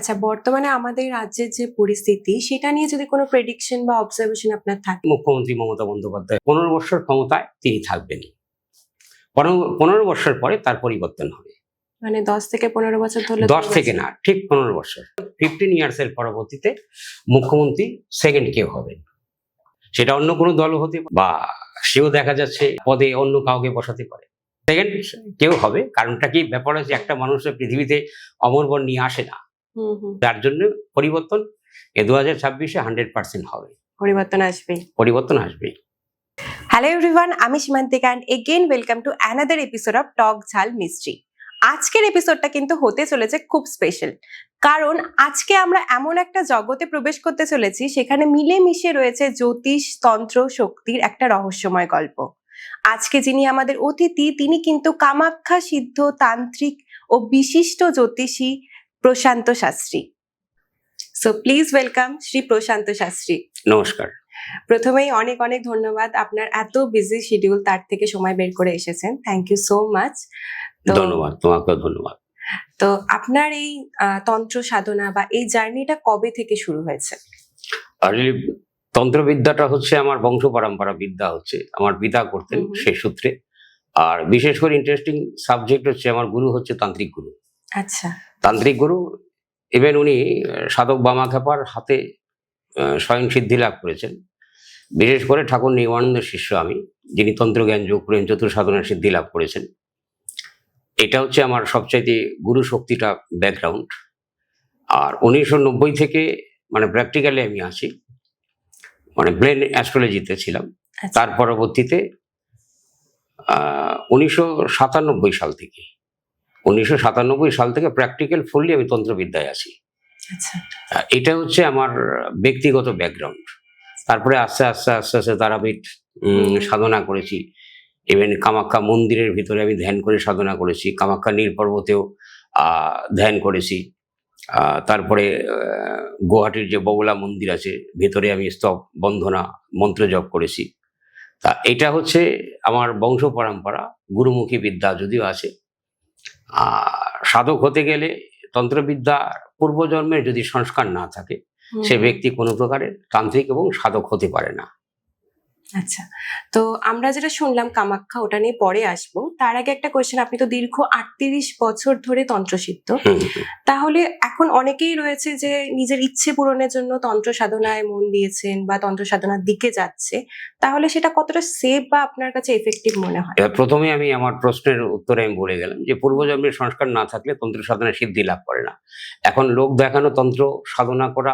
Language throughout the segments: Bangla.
আচ্ছা, বর্তমানে আমাদের রাজ্যের যে পরিস্থিতি সেটা নিয়ে যদি কোনো প্রেডিকশন বা অবজারভেশন আপনার থাকে। মুখ্যমন্ত্রী মমতা বন্দ্যোপাধ্যায় 15 বছর ক্ষমতায় তিনি থাকবেন। 15 বছর পরে তার পরিবর্তন হবে। মানে 10 থেকে 15 বছর ধরে 10 থেকে না, ঠিক 15 বছর, 15 ইয়ার্স এর পরবর্তীতে মুখ্যমন্ত্রী সেকেন্ড কেউ হবেন। সেটা অন্য কোনো দল হতে পারে, বা সেও দেখা যাচ্ছে পদে অন্য কাউকে বসাতে পারে। সেকেন্ড কেউ হবে। কারণটা কি, ব্যাপার হচ্ছে একটা মানুষের পৃথিবীতে অমরবর নিয়ে আসে না। যার জন্য পরিবর্তন 2026-এ 100% হবে। পরিবর্তন আসবেই। হ্যালো এভরিওয়ান, আমি Simantika and again welcome to another episode of Tok Jhal Mystery. আজকের এপিসোডটা কিন্তু হতে চলেছে খুব স্পেশাল, কারণ আজকে আমরা এমন একটা জগতে প্রবেশ করতে চলেছি সেখানে মিলেমিশে রয়েছে জ্যোতিষ, তন্ত্র, শক্তির একটা রহস্যময় গল্প। আজকে যিনি আমাদের অতিথি, তিনি কিন্তু কামাখ্যা সিদ্ধ তান্ত্রিক ও বিশিষ্ট জ্যোতিষী Prashanta Shastri. So please welcome Shri Prashanta Shastri. নমস্কার। প্রথমেই অনেক অনেক ধন্যবাদ, আপনার এত বিজি শিডিউল তার থেকে সময় বের করে এসেছেন। Thank you so much. ধন্যবাদ, তোমাকেও ধন্যবাদ। তো আপনার এই তন্ত্র সাধনা বা এই জার্নিটা কবে থেকে শুরু হয়েছে? তন্ত্রবিদ্যাটা হচ্ছে আমার বংশ পরম্পরা বিদ্যা, হচ্ছে আমার পিতা করতেন সেই সূত্রে। আর বিশেষ করে ইন্টারেস্টিং সাবজেক্ট হচ্ছে আমার গুরু হচ্ছে তান্ত্রিক গুরু। আচ্ছা। তান্ত্রিক গুরু, ইভেন উনি সাধক বামাখ্যাপার হাতে স্বয়ং সিদ্ধি লাভ করেছেন। বিশেষ করে ঠাকুর নিগমানন্দের শিষ্য আমি, যিনি তন্ত্রজ্ঞান যোগ করেন, চতুর সাধনার সিদ্ধি লাভ করেছেন। এটা হচ্ছে আমার সবচাইতে গুরু শক্তিটা ব্যাকগ্রাউন্ড। আর 1990 থেকে মানে প্র্যাকটিক্যালি আমি আছি, মানে ব্রেন অ্যাস্ট্রোলজিতে ছিলাম। তার পরবর্তীতে 1997 সাল থেকে প্র্যাকটিক্যাল ফুললি আমি তন্ত্রবিদ্যায় আছি। এটা হচ্ছে আমার ব্যক্তিগত ব্যাকগ্রাউন্ড। তারপরে আস্তে আস্তে তারাপীঠ সাধনা করেছি। ইভেন কামাখ্যা মন্দিরের ভিতরে আমি ধ্যান করে সাধনা করেছি। কামাখ্যা নীল পর্বতেও ধ্যান করেছি। তারপরে গুয়াহাটির যে বগলা মন্দির আছে, ভেতরে আমি স্তব বন্ধনা মন্ত্র জপ করেছি। তা এটা হচ্ছে আমার বংশ পরম্পরা, গুরুমুখী বিদ্যা যদিও আছে। সাধক হতে গেলে তন্ত্রবিদ্যা পূর্বজন্মের যদি সংস্কার না থাকে, সে ব্যক্তি কোনো প্রকারের তান্ত্রিক এবং সাধক হতে পারে না। আচ্ছা, তো আমরা যেটা শুনলাম কামাখ্যা, ওটা নিয়ে পরে আসবো। তার আগে একটা কোয়েশ্চেন, আপনি তো দীর্ঘ 38 বছর ধরে তন্ত্রসিদ্ধ, তাহলে এখন অনেকেই রয়েছে যে নিজের ইচ্ছে পূরণের জন্য তন্ত্র সাধনায় মন দিয়েছেন বা তন্ত্র সাধনার দিকে যাচ্ছে, তাহলে সেটা কতটা সেফ বা আপনার কাছে এফেক্টিভ মনে হয়? প্রথমে আমি আমার প্রশ্নের উত্তরে আমি বলে গেলাম যে পূর্বজন্মের সংস্কার না থাকলে তন্ত্র সাধনা সিদ্ধি লাভ করে না। এখন লোক দেখানো তন্ত্র সাধনা করা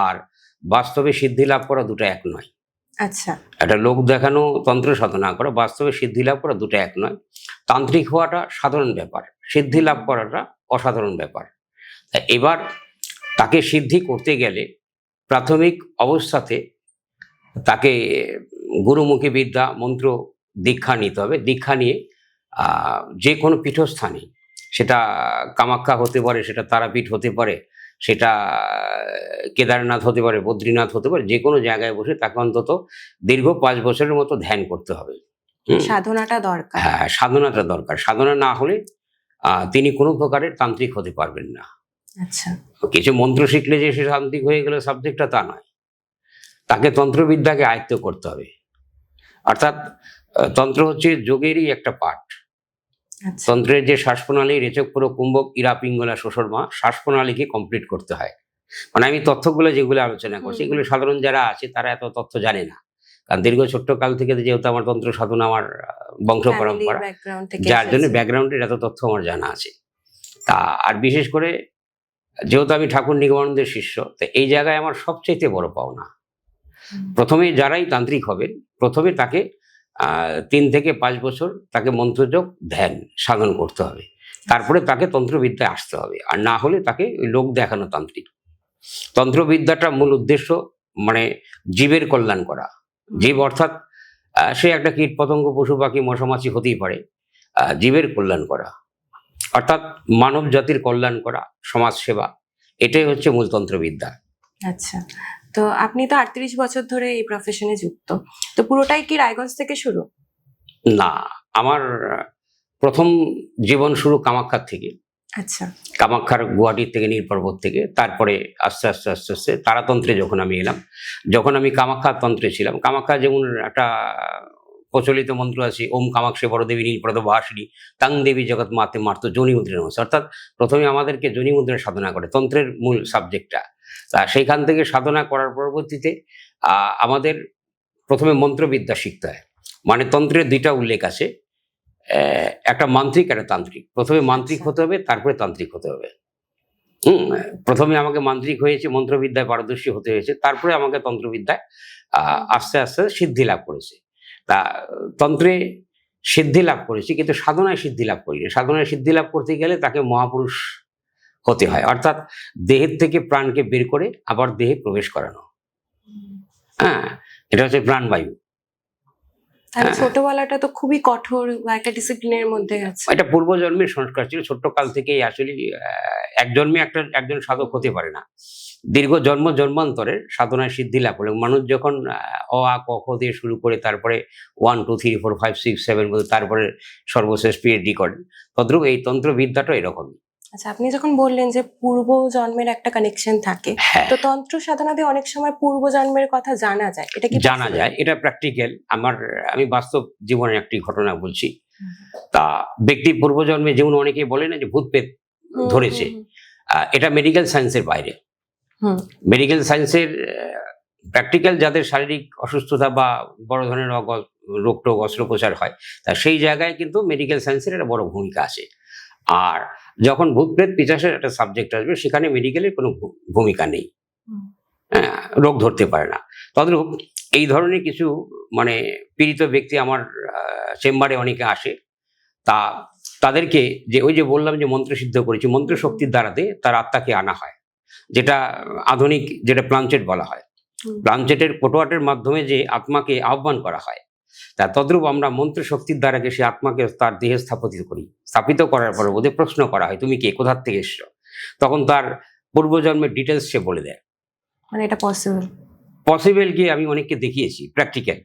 আর বাস্তবে সিদ্ধি লাভ করা দুটো এক নয়। আচ্ছা, একটা লোক দেখানো তন্ত্র সাধনা করা, বাস্তবে সিদ্ধি লাভ করা দুটো এক নয়। তান্ত্রিক হওয়াটা সাধারণ ব্যাপার, সিদ্ধি লাভ করাটা অসাধারণ ব্যাপার। এবার তাকে সিদ্ধি করতে গেলে প্রাথমিক অবস্থাতে তাকে গুরুমুখী বিদ্যা মন্ত্র দীক্ষা নিতে হবে। দীক্ষা নিয়ে যে কোনো পীঠস্থানে, সেটা কামাখ্যা হতে পারে, সেটা তারাপীঠ হতে পারে, সেটা কেদারনাথ হতে পারে, বদ্রীনাথ হতে পারে, যে কোনো জায়গায় বসে তাকে অন্তত দীর্ঘ 5 বছরের মতো ধ্যান করতে হবে। সাধনাটা দরকার। হ্যাঁ, সাধনাটা দরকার। সাধনা না হলে তিনি কোনো প্রকারের তান্ত্রিক হতে পারবেন না। আচ্ছা, কিছু মন্ত্র শিখলে যে সে তান্ত্রিক হয়ে গেলে সাবজেক্টটা তা নয়, তাকে তন্ত্রবিদ্যাকে আয়ত্ত করতে হবে। অর্থাৎ তন্ত্র হচ্ছে যোগেরই একটা পার্ট। তন্ত্রের যে শ্বাসপ্রণালী, রেচক, পুরো, কুম্ভক, ইরা, পিঙ্গলা, শ্বসরমা, শ্বাসপ্রণালীকে কমপ্লিট করতে হয়। মানে আমি তথ্যগুলো যেগুলো আলোচনা করছি, এগুলো সাধারণ যারা আছে তারা এত তথ্য জানে না, কারণ দীর্ঘ ছোট্ট কাল থেকে যেহেতু আমার তন্ত্র সাধনা আমার বংশ পরম্পরা, যার জন্য ব্যাকগ্রাউন্ডের এত তথ্য আমার জানা আছে। তা আর বিশেষ করে যেহেতু আমি ঠাকুর নিগমানন্দের শিষ্য, তো এই জায়গায় আমার সবচেয়ে বড় পাওনা। প্রথমে যারাই তান্ত্রিক হবেন, প্রথমে তাকে 3 থেকে 5 বছর তাকে মন্ত্রযোগ ধ্যান সাধন করতে হবে। তারপরে তাকে তন্ত্রবিদ্যায় আসতে হবে। আর না হলে তাকে লোক দেখানো তান্ত্রিক। তন্ত্রবিদ্যাটা মূল উদ্দেশ্য মানে জীবের কল্যাণ করা। জীব অর্থাৎ সে একটা কীট পতঙ্গ, পশু পাখি, মশামাছি হতেই পারে, জীবের কল্যাণ করা অর্থাৎ মানব জাতির কল্যাণ করা, সমাজ সেবা, এটাই হচ্ছে মূল তন্ত্রবিদ্যা। আচ্ছা, তো আপনি তো 38 বছর ধরে এই প্রফেশনে যুক্ত, তো পুরোটাই কি রায়গঞ্জ থেকে শুরু? না, আমার প্রথম জীবন শুরু কামাখ্যার থেকে। আচ্ছা। কামাখ্যার গুয়াহাটির থেকে নীলপর্বত থেকে। তারপরে আস্তে আস্তে আস্তে আস্তে তারাতন্ত্রে যখন আমি এলাম, যখন আমি কামাখ্যার তন্ত্রে ছিলাম, কামাখ্যা যেমন একটা প্রচলিত মন্ত্র আছে, ওম কামাক্ষে বড়দেবী নীলপদ ভাসিনী তাং দেবী জগৎ মাতে মার্ত যোনি মুদ্রা নমস্কার, অর্থাৎ প্রথমে আমাদেরকে যোনি মুদ্রা সাধনা করে, তন্ত্রের মূল সাবজেক্টটা। তা সেইখান থেকে সাধনা করার পরবর্তীতে আমাদের প্রথমে মন্ত্রবিদ্যা শিখতে হয়। মানে তন্ত্রের দুইটা উল্লেখ আছে, একটা মান্ত্রিক একটা তান্ত্রিক। প্রথমে মান্ত্রিক হতে হবে, তারপরে তান্ত্রিক হতে হবে। প্রথমে আমাকে মান্ত্রিক হয়েছে, মন্ত্রবিদ্যায় পারদর্শী হতে হয়েছে, তারপরে আমাকে তন্ত্রবিদ্যায় আস্তে আস্তে সিদ্ধি লাভ করেছে। তা তন্ত্রে সিদ্ধি লাভ করেছি, কিন্তু সাধনায় সিদ্ধি লাভ করিনি। সাধনায় সিদ্ধি লাভ করতে গেলে তাকে মহাপুরুষ হতে হয়, অর্থাৎ দেহের থেকে প্রাণকে বের করে আবার দেহে প্রবেশ করানো। হ্যাঁ, এটা হচ্ছে প্রাণবায়ু। তাহলে ছোটবেলাটা তো খুবই কঠোর বা একটা ডিসিপ্লিনের মধ্যে আছে। এটা পূর্বজন্মের সংস্কার ছিল, ছোট্ট কাল থেকেই আসলে এক জন্মে একজন সাধক হতে পারে না। দীর্ঘ জন্মান্তরের সাধনায় সিদ্ধি লাভ করলেন মানুষ যখন অ আ ক খ দিয়ে শুরু করে তারপরে 1 2 3 4 5 6 7 তারপরে সর্বশেষ পিএইচডি করেন, তদ্রূপ এই তন্ত্রবিদ্যাটা এরকমই। আচ্ছা, আপনি যখন বললেন যে পূর্ব জন্মের একটা কানেকশন থাকে, তো তন্ত্র সাধনাতে অনেক সময় পূর্ব জন্মের কথা জানা যায়, এটা কি জানা যায়? এটা প্র্যাকটিক্যাল। আমি বাস্তব জীবনের একটি ঘটনা বলছি। তা ব্যক্তি পূর্বজন্মে যেমন অনেকেই বলে না যে ভূত প্রেত ধরেছে, এটা মেডিকেল সায়েন্সের বাইরে। মেডিকেল সায়েন্সের প্র্যাকটিক্যাল যাদের শারীরিক অসুস্থতা বা বড় ধরনের রোগ টোগ অস্ত্রোপচার হয়, তা সেই জায়গায় কিন্তু মেডিকেল সায়েন্সের একটা বড় ভূমিকা আছে। আর যখন ভূত প্রেত পিশাচের একটা সাবজেক্ট আসবে, সেখানে মেডিকেলের কোনো ভূমিকা নেই, রোগ ধরতে পারে না। তদ্রূপ এই ধরনের কিছু মানে পীড়িত ব্যক্তি আমার চেম্বারে অনেকে আসে। তা তাদেরকে যে ওই যে বললাম যে মন্ত্র সিদ্ধ করেছি, মন্ত্র শক্তির দ্বারাতে তার আত্মাকে আনা হয়, যেটা আধুনিক যেটা প্লানচেট বলা হয়। প্লানচেটের কোটোয়াটের মাধ্যমে যে আত্মাকে আহ্বান করা হয়, তা তদ্রূপ আমরা মন্ত্র শক্তির দ্বারা সে আত্মাকে তার দেহে স্থাপিত করি। স্থাপিত করার পরে ওদের প্রশ্ন করা হয়, তুমি কে, কোথার থেকে এসছো? তখন তার পূর্বজন্মের ডিটেলস সে বলে দেয়। মানে এটা পসিবল কি আমি অনেককে দেখিয়েছি প্র্যাকটিক্যাল।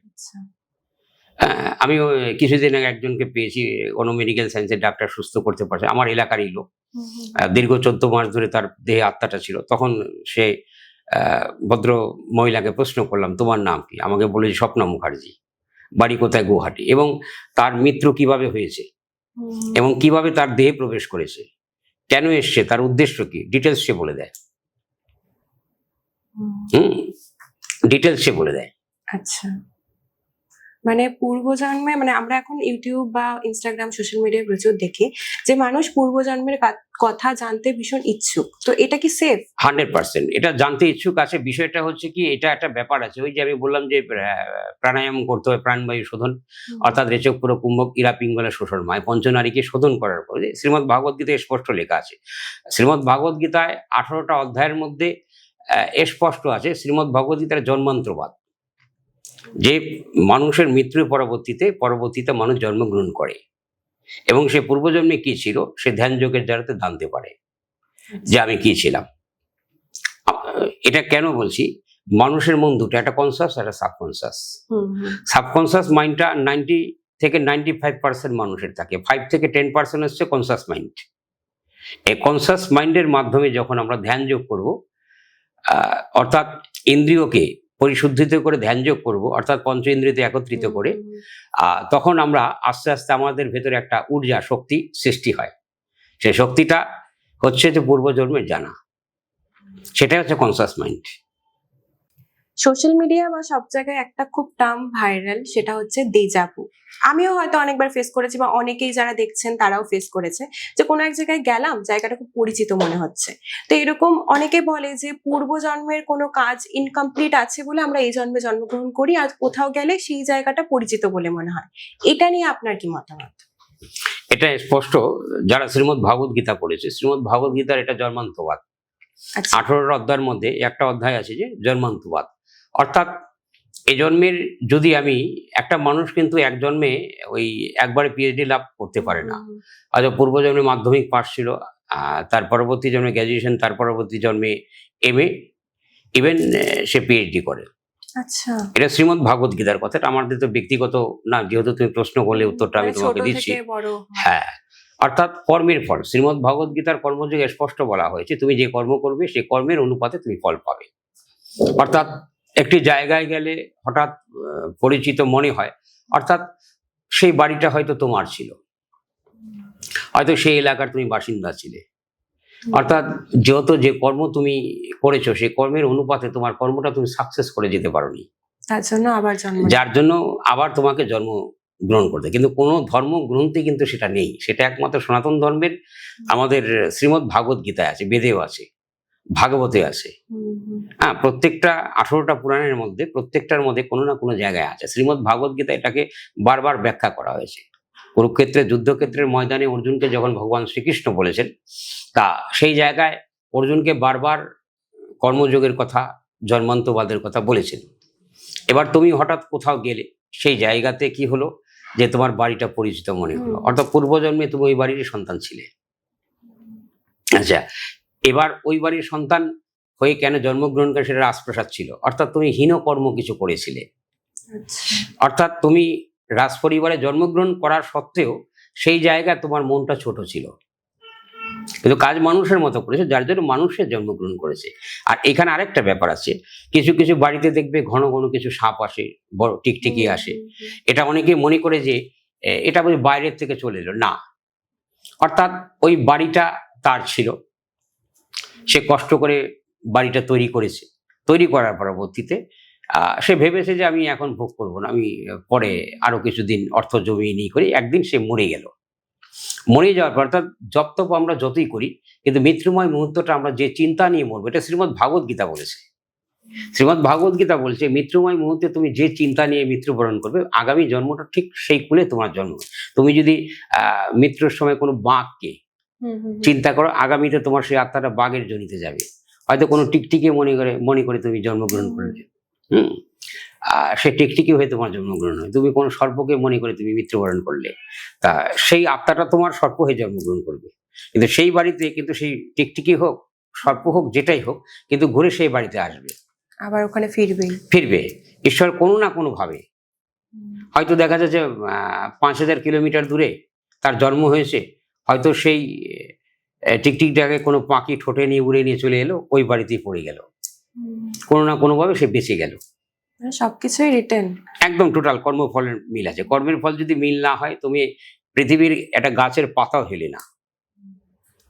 আমি কিছুদিন আগে একজনকে পেয়েছি, কোনো মেডিকেল সায়েন্সের ডাক্তার, সুস্থ করতে পারছে, আমার এলাকারই লোক। দীর্ঘ 14 মাস ধরে তার দেহে আত্মাটা ছিল। তখন সে ভদ্র মহিলাকে প্রশ্ন করলাম, তোমার নাম কি? আমাকে বলে স্বপ্না মুখার্জি, বাড়ি কোথায়? গুয়াহাটি। এবং তার মৃত্যু কিভাবে হয়েছে এবং কিভাবে তার দেহে প্রবেশ করেছে, কেন এসছে, তার উদ্দেশ্য কি, ডিটেলস সে বলে দেয়। ডিটেলস সে বলে দেয়। আচ্ছা, মানে পূর্বজন্মে, মানে আমরা এখন ইউটিউব বা ইনস্টাগ্রাম সোশ্যাল মিডিয়ায় প্রচুর দেখি যে মানুষ পূর্বজন্মের কথা জানতে ভীষণ ইচ্ছুক, তো এটা কি সেফ? 100% এটা জানতে ইচ্ছুক আছে। বিষয়টা হচ্ছে কি, এটা একটা ব্যাপার আছে, ওই যে আমি বললাম যে প্রাণায়াম করতে হয়, প্রাণবায়ু শোধন, অর্থাৎ রেচক পুরো কুম্ভক ইরা পিঙ্গলা শোষণ মায় পঞ্চনারীকে শোধন করার পরে শ্রীমদ ভাগবত গীতায় স্পষ্ট লেখা আছে। শ্রীমদ ভাগবত গীতায় 18টা অধ্যায়ের মধ্যে স্পষ্ট আছে শ্রীমদ ভগবত গীতার জন্মান্তরবাদ, যে মানুষের মৃত্যুর পরবর্তীতে মানুষ জন্মগ্রহণ করে এবং সে পূর্বজন্মে কি ছিল সে ধ্যান যোগের দ্বারাতে জানতে পারে যে আমি কি ছিলাম। এটা কেন বলছি, মানুষের মন দুটো, একটা কনসাস একটা সাবকনসাস। সাবকনসাস মাইন্ডটা 90 থেকে 95% মানুষের থাকে, 5 থেকে 10% হচ্ছে কনসাস মাইন্ড। এই কনসাস মাইন্ডের মাধ্যমে যখন আমরা ধ্যান যোগ করব, অর্থাৎ ইন্দ্রিয়কে পরিশুদ্ধিত করে ধ্যান যোগ করবো, অর্থাৎ পঞ্চ ইন্দ্রিয়তে একত্রিত করে, তখন আমরা আস্তে আস্তে আমাদের ভেতরে একটা ঊর্জা শক্তি সৃষ্টি হয়। সেই শক্তিটা হচ্ছে যে পূর্বজন্মের জানা, সেটা হচ্ছে কনসাস মাইন্ড। সোশ্যাল মিডিয়া বা সব জায়গায় একটা খুব টার্ম ভাইরাল, সেটা হচ্ছে দেজাভু। আমিও হয়তো অনেকবার ফেস করেছি বা অনেকেই যারা দেখছেন তারাও ফেস করেছে, যে কোনো এক জায়গায় গেলাম, জায়গাটা খুব পরিচিত মনে হচ্ছে। তো এরকম অনেকে বলে যে পূর্বজন্মের কোনো কাজ ইনকমপ্লিট আছে বলে আমরা এই জন্মে জন্মগ্রহণ করি, আর কোথাও গেলে সেই জায়গাটা পরিচিত বলে মনে হয়। এটা নিয়ে আপনার কি মতামত? এটা স্পষ্ট, যারা শ্রীমদ ভাগবত গীতা পড়েছে, শ্রীমদ ভাগবত গীতার এটা জন্মান্তবাদ। 18টা অধ্যায়ের মধ্যে একটা অধ্যায় আছে যে জন্মান্তবাদ, অর্থাৎ এই জন্মের যদি আমি, একটা মানুষ কিন্তু এক জন্মে ওই একবারে পিএইচডি লাভ করতে পারে না। আজ পূর্বজন্মে মাধ্যমিক পাস ছিল, তার পরবর্তী জন্মে গ্র্যাজুয়েশন, তার পরবর্তী জন্মে এমএ, ইভেন সে পিএইচডি করে। আচ্ছা, এটা শ্রীমদ ভাগবত গীতার কথা, আমাদের তো ব্যক্তিগত না, যেহেতু তুমি প্রশ্ন করলে উত্তরটা আমি তোমাকে দিচ্ছি। হ্যাঁ, অর্থাৎ কর্মের ফল। শ্রীমদ্ ভগবদ গীতার কর্মযোগে স্পষ্ট বলা হয়েছে তুমি যে কর্ম করবে সেই কর্মের অনুপাতে তুমি ফল পাবে। অর্থাৎ একটি জায়গায় গেলে হঠাৎ পরিচিত মনে হয়, অর্থাৎ সেই বাড়িটা হয়তো তোমার ছিল, হয়তো সেই এলাকার তুমি বাসিন্দা ছিলে, অর্থাৎ যেহেতু যে কর্ম তুমি করেছো সেই কর্মের অনুপাতে তোমার কর্মটা তুমি সাকসেস করে যেতে পারোনি, তার জন্য আবার জন্ম, যার জন্য আবার তোমাকে জন্ম গ্রহণ করতে। কিন্তু কোনো ধর্ম গ্রন্থে কিন্তু সেটা নেই, সেটা একমাত্র সনাতন ধর্মের আমাদের শ্রীমদ্ ভাগবত গীতায় আছে, বেদেও আছে, ভাগবতে আছে। হ্যাঁ, প্রত্যেকটা 18টা পুরাণের মধ্যে প্রত্যেকটার মধ্যে কোনো না কোনো জায়গায় আছে। শ্রীমদ্ ভাগবত গীতা এটাকে বারবার ব্যাখ্যা করা হয়েছে। কুরুক্ষেত্রের যুদ্ধক্ষেত্রের ময়দানে অর্জুনকে যখন ভগবান শ্রীকৃষ্ণ বলেছেন, তা সেই জায়গায় অর্জুনকে বারবার কর্মযোগের কথা, জন্মান্তবাদের কথা বলেছেন। এবার তুমি হঠাৎ কোথাও গেলে, সেই জায়গাতে কি হলো যে তোমার বাড়িটা পরিচিত মনে হলো, অর্থাৎ পূর্বজন্মে তুমি ওই বাড়ির সন্তান ছিলে। আচ্ছা, এবার ওই বাড়ির সন্তান হয়ে কেন জন্মগ্রহণ করে সেটা রাজপ্রাসাদ ছিল, অর্থাৎ তুমি হীন কর্ম কিছু করেছিলে। অর্থাৎ তুমি রাজ পরিবারে জন্মগ্রহণ করার সত্ত্বেও সেই জায়গায় তোমার মনটা ছোট ছিল, কিন্তু কাজ মানুষের মতো করেছে, যার জন্য মানুষের জন্মগ্রহণ করেছে। আর এখানে আরেকটা ব্যাপার আছে, কিছু কিছু বাড়িতে দেখবে ঘন ঘন কিছু সাপ আসে, বড় টিকটিকি আসে। এটা অনেকে মনে করে যে এটা বুঝি বাইরের থেকে চলে এলো, না, অর্থাৎ ওই বাড়িটা তার ছিল, সে কষ্ট করে বাড়িটা তৈরি করেছে, তৈরি করার পরবর্তীতে সে ভেবেছে যে আমি এখন ভোগ করবো না, আমি পরে আরো কিছুদিন অর্থ জমিয়ে নিয়ে করি। একদিন সে মরে গেল। মরে যাওয়ার পর, অর্থাৎ জপ তপ আমরা যতই করি, কিন্তু মৃত্যুময় মুহূর্তটা আমরা যে চিন্তা নিয়ে মরবো, এটা শ্রীমদ্ ভাগবত গীতা বলেছে। শ্রীমদ্ ভাগবত গীতা বলছে মৃত্যুময় মুহূর্তে তুমি যে চিন্তা নিয়ে মৃত্যুবরণ করবে, আগামী জন্মটা ঠিক সেই কুলে তোমার জন্ম। তুমি যদি মৃত্যুর সময় কোনো বাঘকে চিন্তা করো, আগামীতে তোমার সেই আত্মাটা বাঘের জনিতে যাবে। হয়তো কোনো টিকটিকি মনে করে তুমি জন্মগ্রহণ করলে, সে টিকটিকি হয়ে তোমার জন্মগ্রহণ হয়। তুমি কোনো সর্পকে মনে করে তুমি মৃত্যুবরণ করলে, তা সেই আত্মাটা তোমার সর্প হয়ে জন্মগ্রহণ করবে। কিন্তু সেই বাড়িতে, কিন্তু সেই টিকটিকি হোক, সর্প হোক, যেটাই হোক, কিন্তু ঘুরে সেই বাড়িতে আসবে, আবার ওখানে ফিরবে। ঈশ্বর কোনো না কোনো ভাবে, হয়তো দেখা যাচ্ছে 5000 কিলোমিটার দূরে তার জন্ম হয়েছে, হয়তো সেই টিকটিকটাকে কোনো পাখি ঠোঁটে নিয়ে উড়ে নিয়ে চলে এলো, ওই বাড়িতেই পড়ে গেল, কোনো না কোনো ভাবে সে বেঁচে গেল। সবকিছুই রিটেন, একদম টোটাল কর্মফলের মিল আছে। কর্মের ফল যদি মিল না হয়, তুমি পৃথিবীর একটা গাছের পাতাও হেলে না,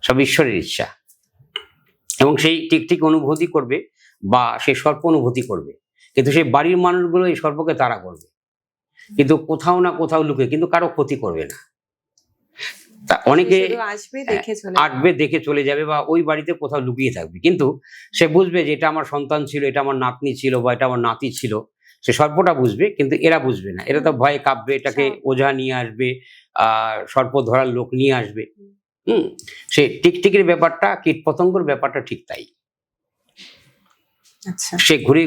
সব ঈশ্বরের ইচ্ছা। এবং সেই টিকটিক অনুভূতি করবে বা সেই সর্প অনুভূতি করবে, কিন্তু সেই বাড়ির মানুষগুলো এই সর্পকে তাড়া করবে, কিন্তু কোথাও না কোথাও লুকে, কিন্তু কারো ক্ষতি করবে না। তা অনেকে আসবে, দেখে চলে যাবে, বা ওই বাড়িতে কোথাও লুকিয়ে থাকবে, কিন্তু সে বুঝবে যে এটা আমার সন্তান ছিল, এটা আমার নাতনি ছিল, বা এটা আমার নাতি ছিল। সে সর্পটা বুঝবে, কিন্তু এরা বুঝবে না। এরা তো ভয়ে কাঁপবে, এটাকে ওঝা নিয়ে আসবে, সর্প ধরার লোক নিয়ে আসবে। সে টিকটিকির ব্যাপারটা, কীট পতঙ্গর ব্যাপারটা ঠিক তাই। সে ঘুরে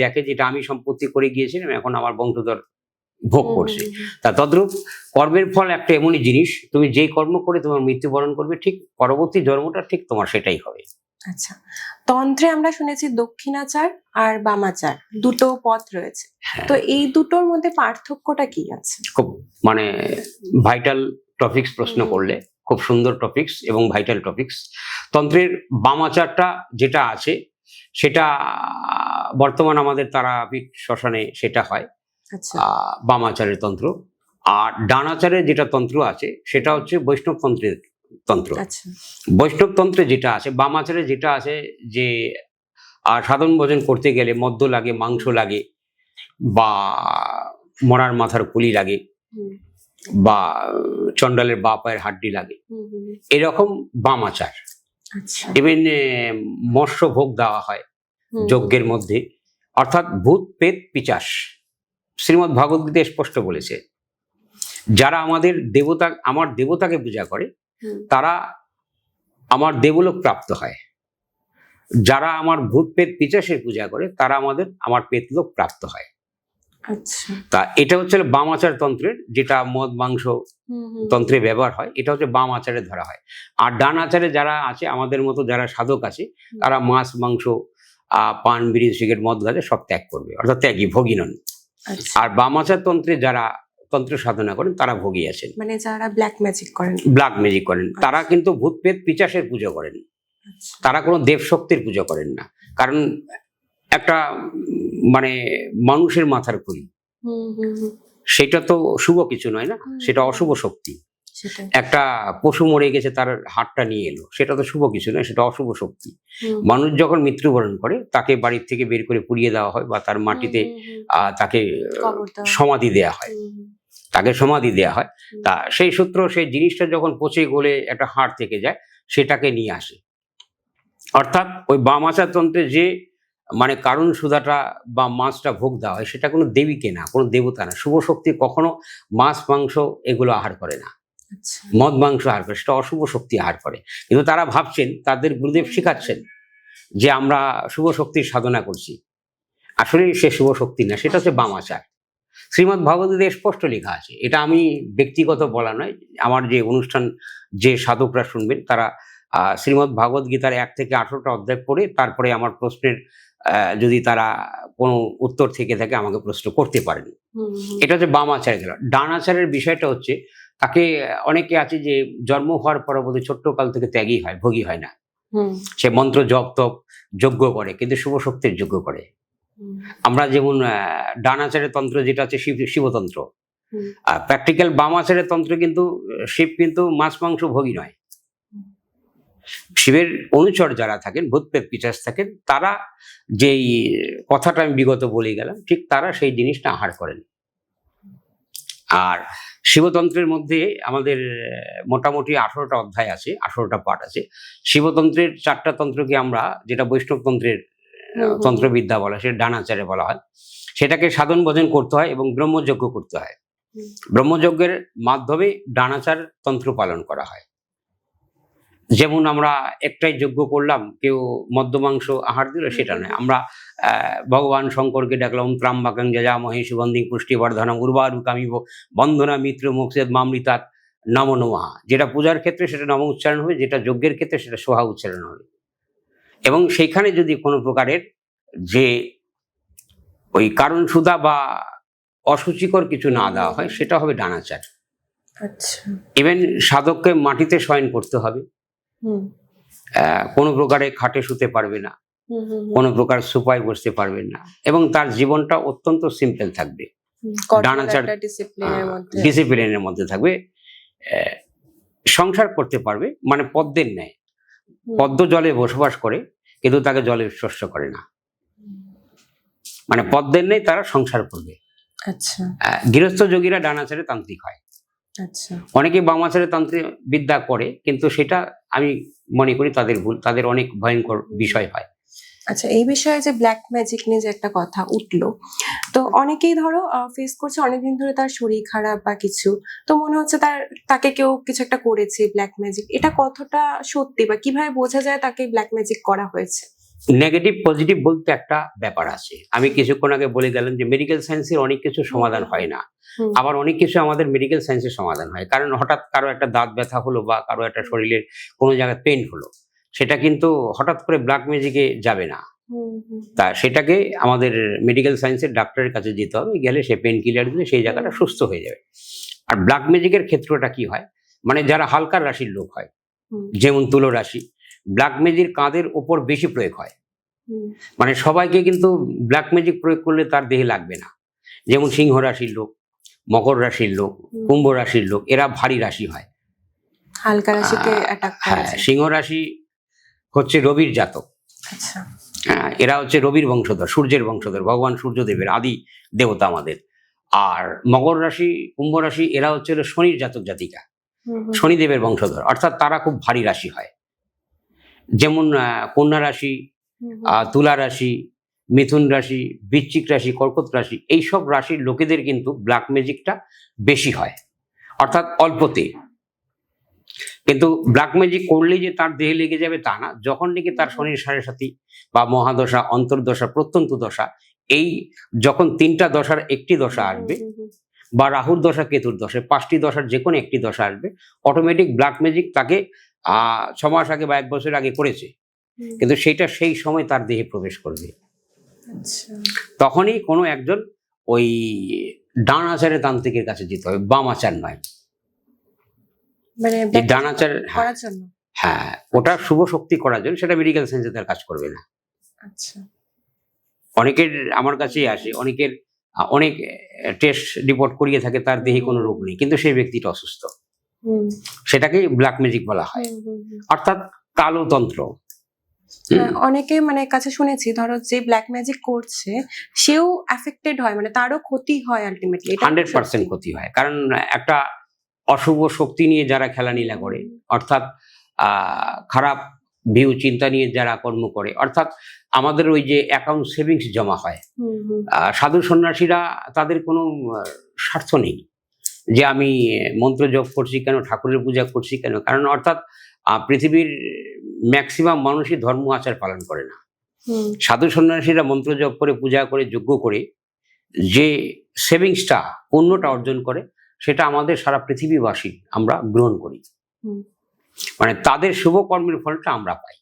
দেখে যেটা আমি সম্পত্তি করে গিয়েছিলাম, এখন আমার বংশধর ভোগ করছে। তা তদ্রূপ কর্মের ফল একটা এমনই জিনিস, তুমি যেই কর্ম করে তোমার মৃত্যুবরণ করবে, ঠিক পরবর্তী জন্মটা ঠিক তোমার সেটাই হবে। আচ্ছা, তন্ত্রে আমরা শুনেছি দক্ষিণাচার আর বামাচার দুটো পথ রয়েছে, তো এই দুটোর মধ্যে পার্থক্যটা কি আছে? খুব মানে ভাইটাল টপিকস প্রশ্ন করলে, খুব সুন্দর টপিকস এবং ভাইটাল টপিকস। তন্ত্রের বামাচারটা যেটা আছে, সেটা বর্তমান আমাদের তারাপীঠ শ্মশানে সেটা হয়, বামাচারের তন্ত্র। আর ডানাচারের যেটা তন্ত্র আছে, সেটা হচ্ছে বৈষ্ণব তন্ত্রের তন্ত্র। বৈষ্ণব তন্ত্রে যেটা আছে, বামাচারে যেটা আছে, যে সাধন ভোজন করতে গেলে মদ্য লাগে, মাংস লাগে, বা মরার মাথার কুলি লাগে, বা চন্ডালের বা পায়ের হাড্ডি লাগে, এরকম বামাচার। ইভেন মৎস্য ভোগ দেওয়া হয় যজ্ঞের মধ্যে, অর্থাৎ ভূত প্রেত পিচাস। শ্রীমদ্ ভাগবত গীতা স্পষ্ট বলেছে, যারা আমার দেবতাকে পূজা করে, তারা আমার দেবলোক প্রাপ্ত হয়। যারা আমার ভূত প্রেত পিচাসের পূজা করে, তারা আমার প্রেতলোক প্রাপ্ত হয়। তা এটা হচ্ছে বামাচার তন্ত্রের, যেটা মদ মাংস তন্ত্রে ব্যবহার হয়, এটা হচ্ছে বাম আচারে ধরা হয়। আর ডান আচারে যারা আছে, আমাদের মতো যারা সাধক আছে, তারা মাছ মাংস, পান বিড়ি সিগারেট মদ গাঁজা সব ত্যাগ করবে, অর্থাৎ ত্যাগী, ভোগী নন। আর বাম আচার তন্ত্রে যারা তন্ত্র সাধনা করেন তারা ভোগী আছেন। মানে যারা ব্ল্যাক ম্যাজিক করেন, ব্ল্যাক ম্যাজিক করেন তারা কিন্তু ভূত প্রেত পিশাচের পুজো করেন, তারা কোনো দেব শক্তির পুজো করেন না। কারণ একটা মানে মানুষের মাথার খুলি, সেটা তো শুভ কিছু নয় না, সেটা অশুভ শক্তি। একটা পশু মরে গেছে, তার হাড়টা নিয়ে এলো, সেটা তো শুভ কিছু নয়, সেটা অশুভ শক্তি। মানুষ যখন মৃত্যুবরণ করে তাকে বাড়ির থেকে বের করে পুড়িয়ে দেওয়া হয় বা তার মাটিতে তাকে সমাধি দেয়া হয়, তাকে সমাধি দেয়া হয়। তা সেই সূত্র সেই জিনিসটা যখন পচে গলে একটা হাড় থেকে যায়, সেটাকে নিয়ে আসে। অর্থাৎ ওই বামাচার তন্ত্রে যে মানে কারণ সুধাটা বা মাছটা ভোগ দেওয়া হয়, সেটা কোনো দেবীকে না, কোনো দেবতা না। শুভ শক্তি কখনো মাছ মাংস এগুলো আহার করে না, মদ মাংস আহার করে, সেটা অশুভ শক্তি আহার করে। কিন্তু তারা ভাবছেন, তাদের গুরুদেব শিখাচ্ছেন যে আমরা শুভ শক্তির সাধনা করছি, আসলে সে শুভ শক্তি না, সেটা হচ্ছে বামাচার। শ্রীমদ্ ভগবদ্গীতাতে স্পষ্ট লেখা আছে, এটা আমি ব্যক্তিগত বলা নয়, আমার যে অনুষ্ঠান যে সাধকরা শুনবেন তারা শ্রীমদ্ ভগবদ্ গীতার 1 থেকে 18টা অধ্যায় পড়ে তারপরে আমার প্রশ্নের যদি তারা কোনো উত্তর থেকে থাকে আমাকে প্রশ্ন করতে পারেন। এটা হচ্ছে বামাচার গেল। ডানাচারের বিষয়টা হচ্ছে, তাকে অনেকে আছে যে জন্ম হওয়ার পরবর্তী ছোট্টকাল থেকে ত্যাগী হয়, ভোগী হয় না। সে মন্ত্র জপ তপ যজ্ঞ করে, কিন্তু শুভ শক্তির যজ্ঞ করে। আমরা যেমন ডানাচারের তন্ত্র যেটা আছে শিবতন্ত্র, আর প্র্যাকটিক্যাল বামাচারের তন্ত্র কিন্তু শিব কিন্তু মাছ মাংস ভোগী নয়। শিবের অনুচর যারা থাকেন, ভূত প্রেত পিশাচ থাকেন, তারা যেই কথাটা আমি বিগত বলে গেলাম, ঠিক তারা সেই জিনিসটা আহার করেন। আর শিবতন্ত্রের মধ্যে আমাদের মোটামুটি 18টা অধ্যায় আছে, 18টা পাঠ আছে। শিবতন্ত্রের 4টা তন্ত্রকে আমরা, যেটা বৈষ্ণবতন্ত্রের তন্ত্রবিদ্যা বলা হয়, সেটা ডানাচারে বলা হয়, সেটাকে সাধন ভজন করতে হয় এবং ব্রহ্মযজ্ঞ করতে হয়। ব্রহ্মযজ্ঞের মাধ্যমে ডানাচার তন্ত্র পালন করা হয়। যেমন আমরা একটাই যজ্ঞ করলাম, কেউ মদ্যমাংস আহার দিল, সেটা নয়। আমরা ভগবান শঙ্করকে ডাকলাম, ত্রাম্বাকাং যজামহে সুগন্ধিং পুষ্টিবর্ধনং উর্বারুকামিব বন্ধনা মিত্র মোক্ষেদ মামৃতাৎ নমো নমঃ। যেটা পূজার ক্ষেত্রে সেটা নম উচ্চারণ হবে, যেটা যজ্ঞের ক্ষেত্রে সেটা সোহা উচ্চারণ হবে। এবং সেইখানে যদি কোনো প্রকারের যে ওই কারণ সুধা বা অসুচিকর কিছু না দেওয়া হয়, সেটা হবে ডানাচার। ইভেন সাধককে মাটিতে শয়ন করতে হবে, কোনো প্রকারে খাটে শুতে পারবে না, কোনো প্রকার সোফায় বসতে পারবেন না, এবং তার জীবনটা অত্যন্ত সিম্পল থাকবে, ডানাচার ডিসিপ্লিনের মধ্যে থাকবে। সংসার করতে পারবে, মানে পদ্মের ন্যায়, পদ্ম জলে বসবাস করে কিন্তু তাকে জলে স্পর্শ করে না, মানে পদ্মের ন্যায় তারা সংসার করবে। গৃহস্থ যোগীরা ডানাচারে তান্ত্রিক হয়। অনেকে বামাচারে তান্ত্রিক বিদ্যা করে, কিন্তু সেটা আমি মনে করি তাদের ভুল, তাদের অনেক ভয়ঙ্কর বিষয় হয়। আচ্ছা, এই বিষয়ে যে ব্ল্যাক ম্যাজিক নিয়ে যে একটা কথা উঠলো, তো অনেকেই ধরো ফেস করছে অনেকদিন ধরে তার শরীর খারাপ বা কিছু, তো মনে হচ্ছে তাকে কেউ কিছু একটা করেছে ব্ল্যাক ম্যাজিক। এটা কতটা সত্যি বা কিভাবে বোঝা যায় তাকে ব্ল্যাক ম্যাজিক করা হয়েছে? নেগেটিভ পজিটিভ বলতে একটা ব্যাপার আছে। আমি কিছুক্ষণ আগে বলে গেলাম যে মেডিকেল সায়েন্সের অনেক কিছু সমাধান হয় না, আবার অনেক কিছু আমাদের মেডিকেল সায়েন্সের সমাধান হয়। কারণ হঠাৎ কারো একটা দাঁত ব্যথা হলো বা কারো একটা শরীরের কোনো জায়গায় পেন হলো, সেটা কিন্তু হঠাৎ করে ব্ল্যাক ম্যাজিকে যাবে না। তা সেটাকে আমাদের মেডিকেল সায়েন্সের ডাক্তারের কাছে যেতে হবে, গেলে সে পেন কিলার দিলে সেই জায়গাটা সুস্থ হয়ে যাবে। আর ব্ল্যাক ম্যাজিকের ক্ষেত্রটা কি হয়, মানে যারা হালকা রাশির লোক হয়, যেমন তুলো রাশি, ব্ল্যাক ম্যাজিক কাঁধের ওপর বেশি প্রয়োগ হয়। মানে সবাইকে কিন্তু ব্ল্যাক ম্যাজিক প্রয়োগ করলে তার দেহে লাগবে না। যেমন সিংহ রাশির লোক, মকর রাশির লোক, কুম্ভ রাশির লোক, এরা ভারী রাশি হয়, হালকা রাশিতে অ্যাটাক করে। সিংহ রাশি হচ্ছে রবির জাতক, এরা হচ্ছে রবির বংশধর, সূর্যের বংশধর, ভগবান সূর্যদেবের আদি দেবতা আমাদের। আর মকর রাশি, কুম্ভ রাশি, এরা হচ্ছে শনির জাতক জাতিকা, শনিদেবের বংশধর, অর্থাৎ তারা খুব ভারী রাশি হয়। যেমন কন্যা রাশি, তুলা রাশি, মিথুন রাশি, বৃশ্চিক রাশি, কর্কট রাশি, এইসব রাশির লোকেদের কিন্তু ব্ল্যাক ম্যাজিকটা বেশি হয়, অর্থাৎ অল্পতে। কিন্তু ব্ল্যাক ম্যাজিক করলেই যে তার দেহে লেগে যাবে তা না। যখন নাকি তার শনির সাড়ে সাথী বা মহাদশা, অন্তর্দশা, প্রত্যন্ত দশা, এই যখন 3টা দশার একটি দশা আসবে, বা রাহুর দশা, কেতুর দশা, 5টি দশার যে কোনো একটি দশা আসবে, অটোমেটিক ব্ল্যাক ম্যাজিক তাকে 6 মাস আগে বা 1 বছর আগে করেছে, কিন্তু সেটা সেই সময় তার দেহে প্রবেশ করবে। তখনই কোনো একজন ওই ডান আচারে তান্ত্রিকের কাছে যেতে হবে, বাম আচার নয়। মানে এই ডান আচার, হ্যাঁ করার জন্য। হ্যাঁ, ওটা শুভ শক্তি করার জন্য, সেটা মেডিকেল সায়েন্সে তার কাজ করবে না। আচ্ছা। অনেকের আমার কাছেই আসে, অনেকের অনেক টেস্ট রিপোর্ট করিয়ে থাকে, তার দেহে কোনো রোগ নেই, কিন্তু সেই ব্যক্তিটা অসুস্থ। সেটাকেই ব্ল্যাক ম্যাজিক বলা হয়, অর্থাৎ কালো তন্ত্র। অনেকে মানে কাছে শুনেছি, ধরো যে ব্ল্যাক ম্যাজিক করছে সেও অ্যাফেক্টেড হয়, মানে তারও ক্ষতি হয় আলটিমেটলি। 100% ক্ষতি হয়, কারণ একটা অশুভ শক্তি নিয়ে যারা খেলানীলা করে, অর্থাৎ খারাপ ভিউ চিন্তা নিয়ে যারা কর্ম করে, অর্থাৎ আমাদের ওই যে অ্যাকাউন্ট সেভিংস জমা হয়, সাধু সন্ন্যাসীরা তাদের কোনো স্বার্থ নেই যে আমি মন্ত্র জপ করছি কেন, ঠাকুরের পূজা করছি কেন, কারণ অর্থাৎ পৃথিবীর ম্যাক্সিমাম মানুষই ধর্ম আচার পালন করে না। সাধু সন্ন্যাসীরা মন্ত্র জপ করে, পূজা করে, যজ্ঞ করে যে সেভিংসটা, পুণ্যটা অর্জন করে, সেটা আমাদের সারা পৃথিবীবাসী আমরা গ্রহণ করি। মানে তাদের শুভ কর্মের ফলটা আমরা পাই।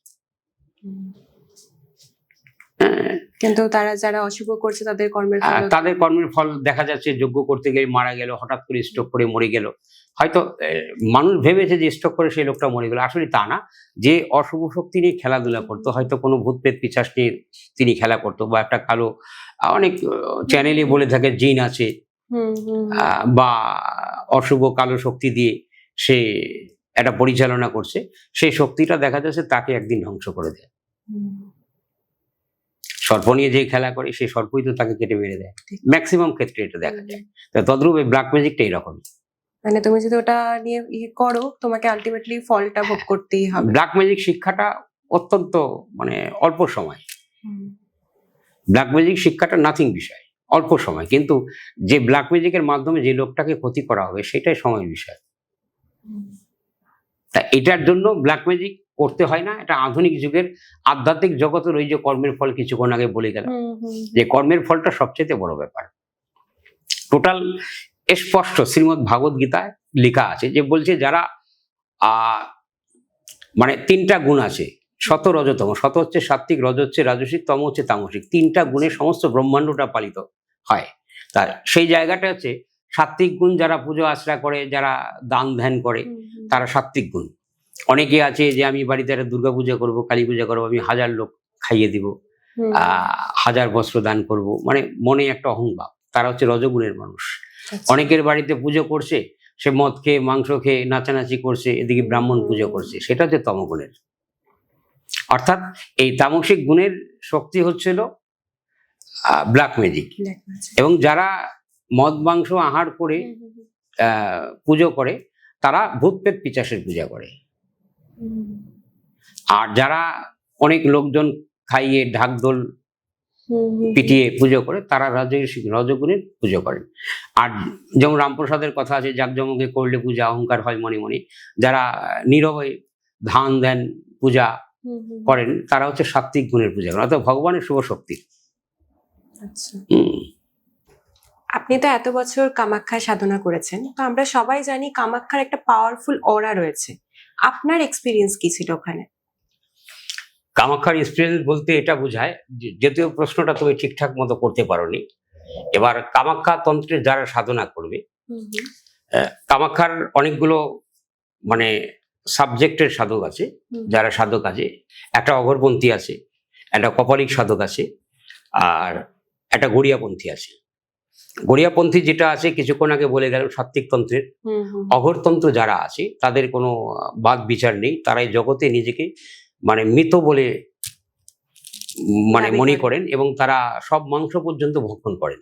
কিন্তু তারা যারা অশুভ করছে তাদের কর্মের ফল দেখা যাচ্ছে, যজ্ঞ করতে গিয়ে মারা গেল, হঠাৎ করে স্ট্রোক করে মরে গেল। হয়তো মানুষ ভেবেছে যে স্ট্রোক করে সেই লোকটা মরে গেল, আসলে তা না। যে অশুভ শক্তি নিয়ে খেলাধুলা করতো, হয়তো কোনো ভূত প্রেত পিশাচ নিয়ে তিনি খেলা করতো, বা একটা কালো, অনেক চ্যানেলে বলে থাকে জিন আছে, বা অশুভ কালো শক্তি দিয়ে সে একটা পরিচালনা করছে, সেই শক্তিটা দেখা যাচ্ছে তাকে একদিন ধ্বংস করে দেয়। সর্প নিয়ে যে খেলা করে, সেই সর্পই তো তাকে কেটে মেরে দেয়, ম্যাক্সিমাম ক্ষেত্রে এটা দেখা যায়। তো তদ্রূপ ব্ল্যাক ম্যাজিকটা এরকম, মানে তুমি যদি ওটা নিয়ে করো, তোমাকে আলটিমেটলি ফলটা ভোগ করতেই হবে। ব্ল্যাক ম্যাজিক শিক্ষাটা অত্যন্ত মানে অল্প সময়, ব্ল্যাক ম্যাজিক শিক্ষাটা নাথিং বিষয়, অল্প সময়, কিন্তু যে ব্ল্যাক ম্যাজিকের মাধ্যমে যে লোকটাকে ক্ষতি করা হবে সেটাই সময়ের বিষয়। তা এটার জন্য ব্ল্যাক ম্যাজিক করতে হয় না। এটা আধুনিক যুগের আধ্যাত্মিক জগতের ওই যে কর্মের ফল কিছুক্ষণ আগে বলে গেলাম, যে কর্মের ফলটা সবচেয়ে বড় ব্যাপার। টোটাল স্পষ্ট শ্রীমদ্ ভাগবত গীতায় লেখা আছে, যে বলছে যারা মানে তিনটা গুণ আছে, শত রজতম, শত হচ্ছে সাত্বিক, রজ হচ্ছে রাজসিক, তম হচ্ছে তামসিক, তিনটা গুণে সমস্ত ব্রহ্মাণ্ডটা পালিত হয়। তার সেই জায়গাটা হচ্ছে সাত্বিক গুণ, যারা পুজো আশ্রা করে, যারা দান ধ্যান করে, তারা সাত্বিক গুণ। অনেকে আছে যে আমি বাড়িতে একটা দুর্গা পূজা করবো, কালী পূজা করবো, আমি 1000 লোক খাইয়ে দিব, 1000 বস্ত্র দান করব, মানে মনে একটা অহংভাব, তারা হচ্ছে রজগুণের মানুষ। অনেকের বাড়িতে পুজো করছে, সে মদ খেয়ে, মাংস খেয়ে নাচানাচি করছে, এদিকে ব্রাহ্মণ পুজো করছে, সেটা হচ্ছে তমগুণের। অর্থাৎ এই তামসিক গুণের শক্তি হচ্ছিল ব্ল্যাক ম্যাজিক। এবং যারা মদ মাংস আহার করে পুজো করে, তারা ভূত প্রেত পিশাচের পূজা করে। আর যারা অনেক লোকজন খাইয়ে ঢাকঢোল পিটিয়ে পুজো করে, তারা রজগুণের পুজো করেন। আর যেমন রামপ্রসাদের কথা আছে, জাকজমকে করলে পূজা অহংকার হয় মনে মনে, যারা নীরবে ধান দেন, পূজা করেন, তারা হচ্ছে সাত্বিক গুণের পূজা করেন, অর্থাৎ ভগবানের শুভ শক্তি। আপনি তো এত বছর কামাখ্যায় সাধনা করেছেন, তো আমরা সবাই জানি কামাখ্যার একটা পাওয়ারফুল অরা রয়েছে। আপনার এক্সপিরিয়েন্স কি ছিল ওখানে? কামাখ্যার এক্সপিরিয়েন্স বলতে এটা বোঝায়, যদিও প্রশ্নটা তুমি ঠিকঠাক মতো করতে পারোনি। এবার কামাখ্যা তন্ত্রের যারা সাধনা করবে, কামাখ্যার অনেকগুলো মানে সাবজেক্টের সাধক আছে, যারা সাধক আছে। একটা অঘরপন্থী আছে, একটা কপালিক সাধক আছে, আর একটা গড়িয়াপন্থী আছে। গড়িয়াপন্থী যেটা আছে কিছুক্ষণ আগে বলে গেল সাত্বিক তন্ত্রের। অঘরতন্ত্র যারা আছে তাদের কোনো বাদ বিচার নেই, তারা এই জগতে নিজেকে মানে মৃত বলে মানে মনে করেন, এবং তারা সব মাংস পর্যন্ত ভক্ষণ করেন।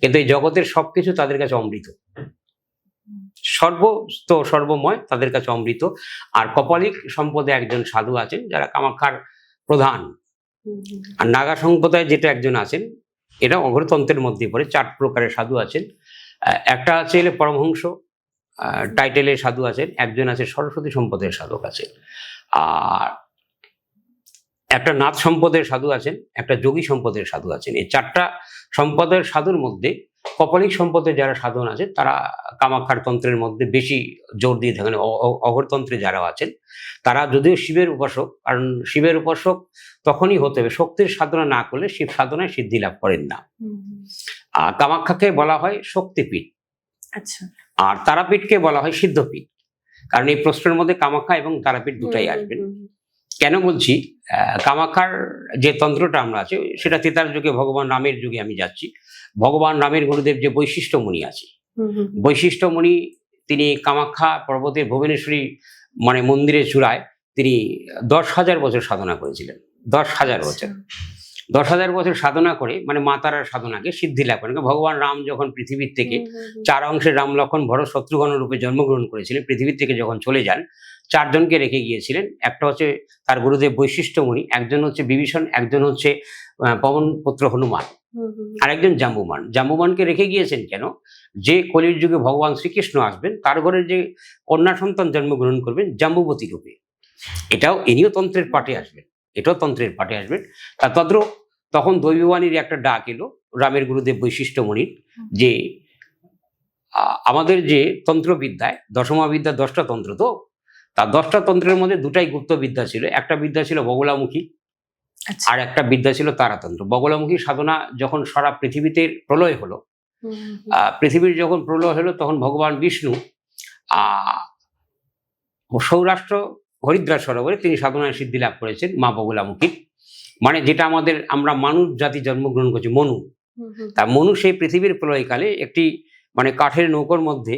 কিন্তু এই জগতের সবকিছু তাদের কাছে অমৃত, সর্বস্ত সর্বময় তাদের কাছে অমৃত। আর কপালিক সম্পদে একজন সাধু আছেন, যারা কামাখ্যার প্রধান। আর নাগা সম্প্রদায় যেটা একজন আছেন, এটা অঘরতন্ত্রের মধ্যে পড়ে। 4 প্রকারের সাধু আছেন। একটা আছে পরমহংস টাইটেলের সাধু আছেন, একজন আছে সরস্বতী সম্পদের সাধক আছেন, আর একটা নাথ সম্পদের সাধু আছেন, একটা যোগী সম্পদের সাধু আছেন। এই 4টা সম্পদের সাধুর মধ্যে কপালিক সম্পদের যারা সাধন আছে তারা কামাখ্যার তন্ত্রের মধ্যে বেশি জোর দিয়ে থাকেন। অঘরতন্ত্রে যারা আছেন তারা যদিও শিবের উপাসক, কারণ শিবের উপাসক তখনই হতে হবে, শক্তির সাধনা না করলে শিব সাধনায় সিদ্ধি লাভ করেন না। আর কামাখ্যাকে বলা হয় শক্তিপীঠ, আচ্ছা, আর তারাপীঠকে বলা হয় সিদ্ধপীঠ। কারণ এই প্রশ্নের মধ্যে কামাখ্যা এবং তারাপীঠ দুটাই আসবেন। কেন বলছি, কামাখ্যার যে তন্ত্রটা আমরা আছে সেটা তেতার যুগে ভগবান রামের যুগে আমি যাচ্ছি। ভগবান রামের গুরুদেব যে বৈশিষ্ট্যমণি আছে, বৈশিষ্ট্যমণি তিনি কামাখ্যা পর্বতের ভুবনেশ্বরী মানে মন্দিরের চূড়ায় তিনি 10,000 বছর সাধনা করেছিলেন। 10,000 বছর, 10,000 বছর সাধনা করে মানে মা তারার সাধনাকে সিদ্ধি লাভ করেন। ভগবান রাম যখন পৃথিবীর থেকে 4 অংশে রাম লক্ষণ ভরত শত্রুঘ্ন রূপে জন্মগ্রহণ করেছিলেন, পৃথিবীর থেকে যখন চলে যান 4 জনকে রেখে গিয়েছিলেন। একটা হচ্ছে তার গুরুদেব বৈশিষ্ট্যমণি, একজন হচ্ছে বিভীষণ, একজন হচ্ছে পবন পুত্র হনুমান, আর একজন জাম্বুমান। জাম্বুমানকে রেখে গিয়েছেন কেন? যে কলির যুগে ভগবান শ্রীকৃষ্ণ আসবেন তার ঘরে যে কন্যা সন্তান জন্মগ্রহণ করবেন জাম্বুবতী রূপে, এটাও ইনিও তন্ত্রের পাঠে আসবেন, এটাও তন্ত্রের পাঠে আসবেন। তা তদ্রূপ তখন দৈববাণীর একটা ডাক এলো রামের গুরুদেব বৈশিষ্ট্যমণির, যে আমাদের যে তন্ত্রবিদ্যায় দশমা বিদ্যা 10টা তন্ত্র, তো তার 10টা তন্ত্রের মধ্যে 2টাই গুপ্ত বিদ্যা ছিল। একটা বিদ্যা ছিল বগলামুখী, আর একটা বিদ্যা ছিল তারাতন্ত্র। বগলামুখী সাধনা যখন সারা পৃথিবীতে প্রলয় হলো, পৃথিবীর যখন প্রলয় হলো তখন ভগবান বিষ্ণু সৌরাষ্ট্র হরিদ্বার সরোবরে তিনি সাধনায় সিদ্ধি লাভ করেছেন মা বগলামুখী, মানে যেটা আমরা মানুষ জাতি জন্মগ্রহণ করছি মনু। তা মনু সেই পৃথিবীর প্রলয়কালে একটি মানে কাঠের নৌকোর মধ্যে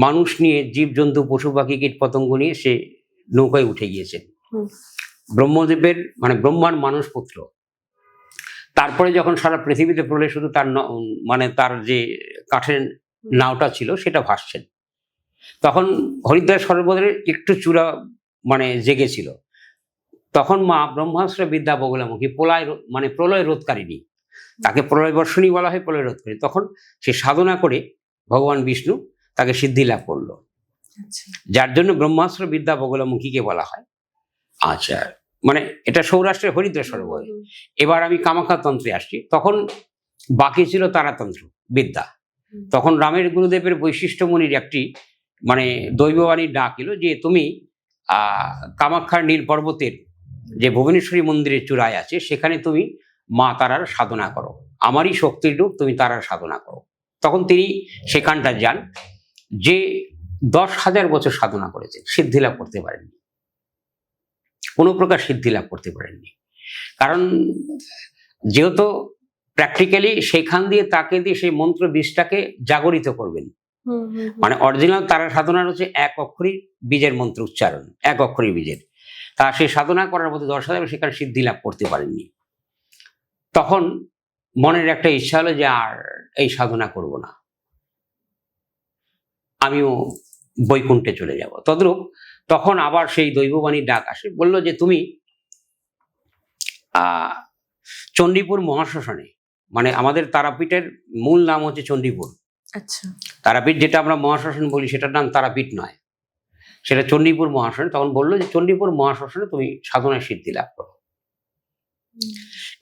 মানুষ নিয়ে, জীবজন্তু পশু পাখি কীট পতঙ্গ নিয়ে সে নৌকায় উঠে গিয়েছেন। ব্রহ্মদেবের মানে ব্রহ্মার মানুষ পুত্র। তারপরে যখন সারা পৃথিবীতে প্রলয়, শুধু তার মানে তার যে কাঠের নাওটা ছিল সেটা ভাসছেন। তখন হরিদ্বার সরোবরের একটু চূড়া মানে জেগেছিল। তখন মা ব্রহ্মাস্ত্র বিদ্যা বগলামুখী মানে প্রলয় রোধকারিণী, তাকে প্রলয় বর্ষণী বলা হয়, প্রলয় রোধকারী। তখন সে সাধনা করে ভগবান বিষ্ণু তাকে সিদ্ধি লাভ করলো, যার জন্য ব্রহ্মাস্ত্র বিদ্যা বগলামুখীকে বলা হয়। আচ্ছা, মানে এটা সৌরাষ্ট্রের হরিদ্বার সরোবরে। এবার আমি কামাখ্যা তন্ত্রে আসছি। তখন বাকি ছিল তারাতন্ত্র বিদ্যা। তখন রামের গুরুদেবের বৈশিষ্ট্যমণির একটি মানে দৈববাণীর ডাক এলো যে তুমি কামাখ্যার নীল পর্বতের যে ভুবনেশ্বরী মন্দিরের চূড়ায় আছে সেখানে তুমি মা তারার সাধনা করো, আমারই শক্তির রূপ, তুমি তারার সাধনা করো। তখন তিনি সেখানটা যান, যে 10,000 বছর সাধনা করেছেন, সিদ্ধি লাভ করতে পারেননি, কোনো প্রকার সিদ্ধি লাভ করতে পারেননি। কারণ যেহেতু প্র্যাকটিক্যালি সেখান দিয়ে তাকে দিয়ে সেই মন্ত্র বীজটাকে জাগরিত করবেন, মানে অরিজিনাল তারা সাধনার হচ্ছে 1 অক্ষরী বীজের মন্ত্র উচ্চারণ, 1 অক্ষরী বীজের। তা সে সাধনা করার মধ্যে 10,000 সেখানে সিদ্ধি লাভ করতে পারেননি। তখন মনের একটা ইচ্ছা হলো যে আর এই সাধনা করব না, আমিও বৈকুণ্ঠে চলে যাব। তদ্রূপ তখন আবার সেই দৈববাণীর ডাক আসে, বলল যে তুমি চণ্ডীপুর মহাশ্মশানে, মানে আমাদের তারাপীঠের মূল নাম হচ্ছে চণ্ডীপুর। আচ্ছা, তারাপীঠ যেটা আমরা মহাশ্মশান বলি সেটার নাম তারাপীঠ নয়, সেটা চণ্ডীপুর মহাশ্মশান। তখন বললো যে চণ্ডীপুর মহাশ্মশানে তুমি সাধনায় সিদ্ধি লাভ করো।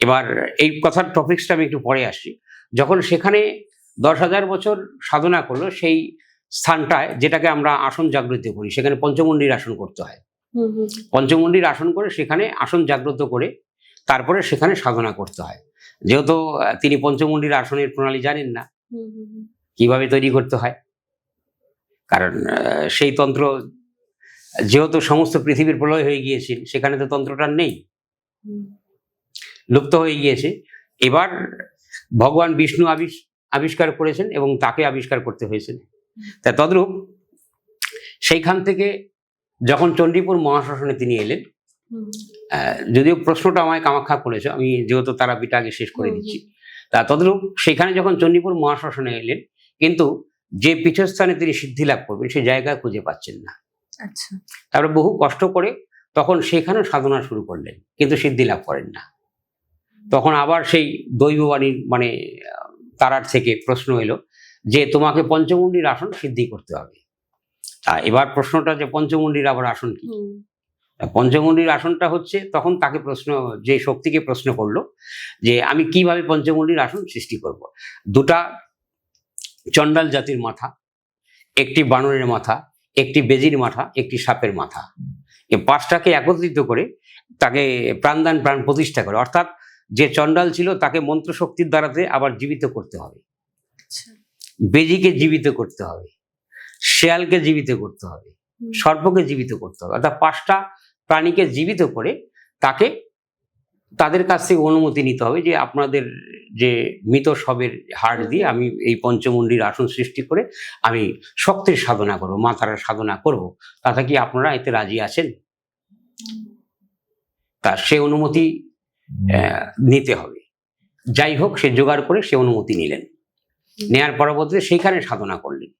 এবার এই কথার টপিক্সটা আমি একটু পরে আসছি। যখন সেখানে 10,000 বছর সাধনা করলো, সেই স্থানটায় যেটাকে আমরা আসন জাগ্রত করি, সেখানে পঞ্চমুণ্ডির আসন করতে হয়। পঞ্চমুণ্ডির আসন করে সেখানে আসন জাগ্রত করে তারপরে সেখানে সাধনা করতে হয়। যেহেতু তিনি পঞ্চমুণ্ডির আসনের প্রণালী জানেন না, কিভাবে তৈরি করতে হয়, কারণ সেই তন্ত্র যেহেতু সমস্ত পৃথিবীর প্রলয় হয়ে গিয়েছে, সেখানে তো তন্ত্রটা নেই, লুপ্ত হয়ে গিয়েছে। এবার ভগবান বিষ্ণু আবিষ্কার করেছেন এবং তাকে আবিষ্কার করতে হয়েছে। তা তদ্রূপ সেইখান থেকে যখন চণ্ডীপুর মহাশ্মশানে তিনি এলেন, যদিও প্রশ্নটা আমায় কামাখ্যা করেছে, আমি যেহেতু তারাপীঠ আগে শেষ করে দিচ্ছি। তা তদ্রূপ সেখানে যখন চণ্ডীপুর মহাশ্মশানে এলেন, কিন্তু যে পীঠস্থানে তিনি সিদ্ধি লাভ করবেন সেই জায়গা খুঁজে পাচ্ছেন না। আচ্ছা, তারপরে বহু কষ্ট করে তখন সেখানে সাধনা শুরু করলেন, কিন্তু সিদ্ধি লাভ করেন না। তখন আবার সেই দৈববাণীর মানে তারার থেকে প্রশ্ন এলো যে তোমাকে পঞ্চমুণ্ডির আসন সিদ্ধি করতে হবে। তা এবার প্রশ্নটা যে পঞ্চমুণ্ডির আবার আসন কি? পঞ্চমুণ্ডির আসনটা হচ্ছে, তখন তাকে যে শক্তিকে প্রশ্ন করলো যে আমি কিভাবে পঞ্চমুণ্ডির আসন সৃষ্টি করব। 2টা চণ্ডাল জাতির মাথা, একটি বানরের মাথা, একটি বেজির মাথা, একটি সাপের মাথা, এই পাঁচটাকে একত্রিত করে তাকে প্রাণদান প্রাণ প্রতিষ্ঠা করে। অর্থাৎ যে চণ্ডাল ছিল তাকে মন্ত্রশক্তির দ্বারাতে আবার জীবিত করতে হবে, বেজিকে জীবিত করতে হবে, শেয়ালকে জীবিত করতে হবে, সর্পকে জীবিত করতে হবে। অর্থাৎ পাঁচটা প্রাণীকে জীবিত করে তাকে তাদের কাছ থেকে অনুমতি নিতে হবে যে আপনাদের যে মৃত শবের হাড় দিয়ে আমি এই পঞ্চমুণ্ডির আসন সৃষ্টি করে আমি শক্তির সাধনা করবো, মা তারার সাধনা করব, তাতে কি আপনারা এতে রাজি আছেন? তা সে অনুমতি নিতে হবে। যাই হোক, সে জোগাড় করে সে অনুমতি নিলেন, নেয়ার পরবর্তীতে সেইখানে সাধনা করলেন।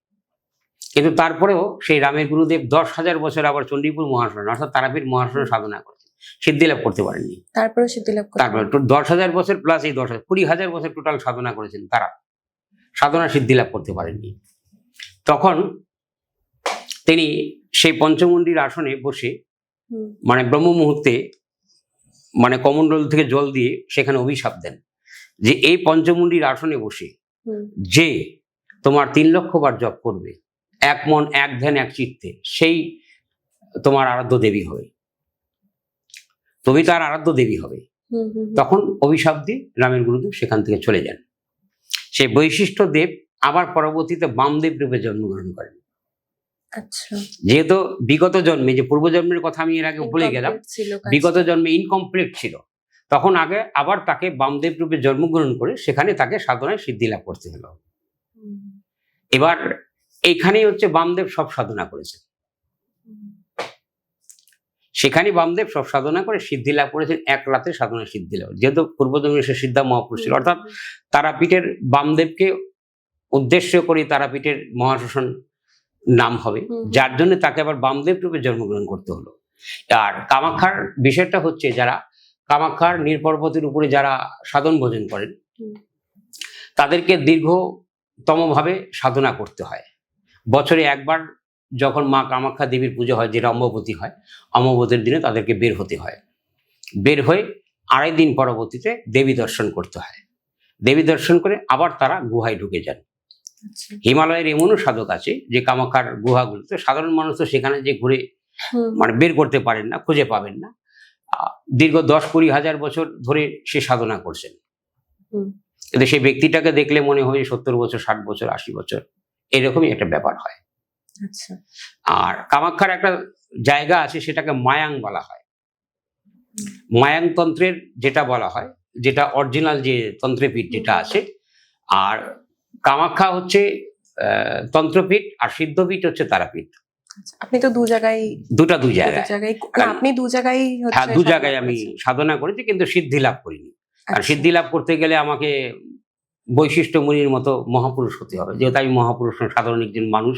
কিন্তু তারপরেও সেই রামের গুরুদেব 10,000 বছর আবার চণ্ডীপুর মহাশরণ অর্থাৎ তারাপীঠ মহাশরণ সাধনা করেছেন, সিদ্ধি লাভ করতে পারেননি। তারপরে সিদ্ধি লাভ তারপরে 10,000 বছর প্লাস এই 10,000 20,000 বছর টোটাল সাধনা করেছেন, তারা সাধনা সিদ্ধি লাভ করতে পারেননি। তখন তিনি সেই পঞ্চমুণ্ডির আসনে বসে মানে ব্রহ্ম মুহূর্তে মানে কমণ্ডল থেকে জল দিয়ে সেখানে অভিশাপ দেন যে এই পঞ্চমুণ্ডির আসনে বসে যে তোমার 3 লক্ষ বার জপ করবে, এক মন এক ধ্যান এক চিত্তে, সেই তোমার আরাধ্য দেবী হবে, তুমি তার আরাধ্য দেবী হবে। তখন অভিশাপ দিয়ে রামের গুরুদেব সেখান থেকে চলে যান। সেই বৈশিষ্ট্য দেব আবার পরবর্তীতে বামদেব রূপে জন্মগ্রহণ করেন। আচ্ছা, যেহেতু বিগত জন্মে, যে পূর্বজন্মের কথা আমি এর আগে বলে গেলাম, বিগত জন্মে ইনকমপ্লিট ছিল, তখন আগে আবার তাকে বামদেব রূপে জন্মগ্রহণ করে সেখানে তাকে সাধনায় সিদ্ধি লাভ করতে হলো। এবার এইখানেই হচ্ছে বামদেব সব সাধনা করেছেন, সেখানে বামদেব সব সাধনা করে সিদ্ধি লাভ করেছেন, এক রাতে সাধনা সিদ্ধি লাভ। যেহেতু পূর্বজন্মে সে সিদ্ধা মহাপুরুষ ছিল, অর্থাৎ তারাপীঠের বামদেবকে উদ্দেশ্য করে তারাপীঠের মহাশাসন নাম হবে, যার জন্য তাকে আবার বামদেব রূপে জন্মগ্রহণ করতে হলো। আর কামাখ্যার বিষয়টা হচ্ছে, যারা কামাখ্যার নীলপর্বতের উপরে যারা সাধন ভোজন করেন তাদেরকে দীর্ঘতম ভাবে সাধনা করতে হয়। বছরে একবার যখন মা কামাখ্যা দেবীর পুজো হয়, যেটা অম্ববতী হয়, অম্ববতীর দিনে তাদেরকে বের হতে হয়। বের হয়ে 2.5 দিন পরবর্তীতে দেবী দর্শন করতে হয়। দেবী দর্শন করে আবার তারা গুহায় ঢুকে যান। হিমালয়ের এমনও সাধক আছে যে কামাখ্যার গুহাগুলোতে সাধারণ মানুষ তো সেখানে যে ঘুরে মানে বের করতে পারেন না, খুঁজে পাবেন না। দীর্ঘ 10-20 হাজার বছর ধরে সে সাধনা করছেন, কিন্তু সেই ব্যক্তিটাকে দেখলে মনে হয় 70 বছর, 60 বছর, 80 বছর, এরকমই একটা ব্যাপার হয়। আর কামাখ্যার একটা জায়গা আছে, সেটাকে মায়াং বলা হয়। মায়াং তন্ত্রের যেটা বলা হয়, যেটা অরিজিনাল যে তন্ত্রপীঠ যেটা আছে, আর কামাখ্যা হচ্ছে তন্ত্রপীঠ, আর সিদ্ধপীঠ হচ্ছে তারাপীঠ। আপনি তো দু জায়গায় আপনি দু জায়গায় হ্যাঁ, দু জায়গায় আমি সাধনা করেছি, কিন্তু সিদ্ধি লাভ করিনি। আর সিদ্ধি লাভ করতে গেলে আমাকে বৈশিষ্ট্য মুনির মতো মহাপুরুষ হতে হবে, যেহেতু আমি মহাপুরুষ সাধারণ একজন মানুষ।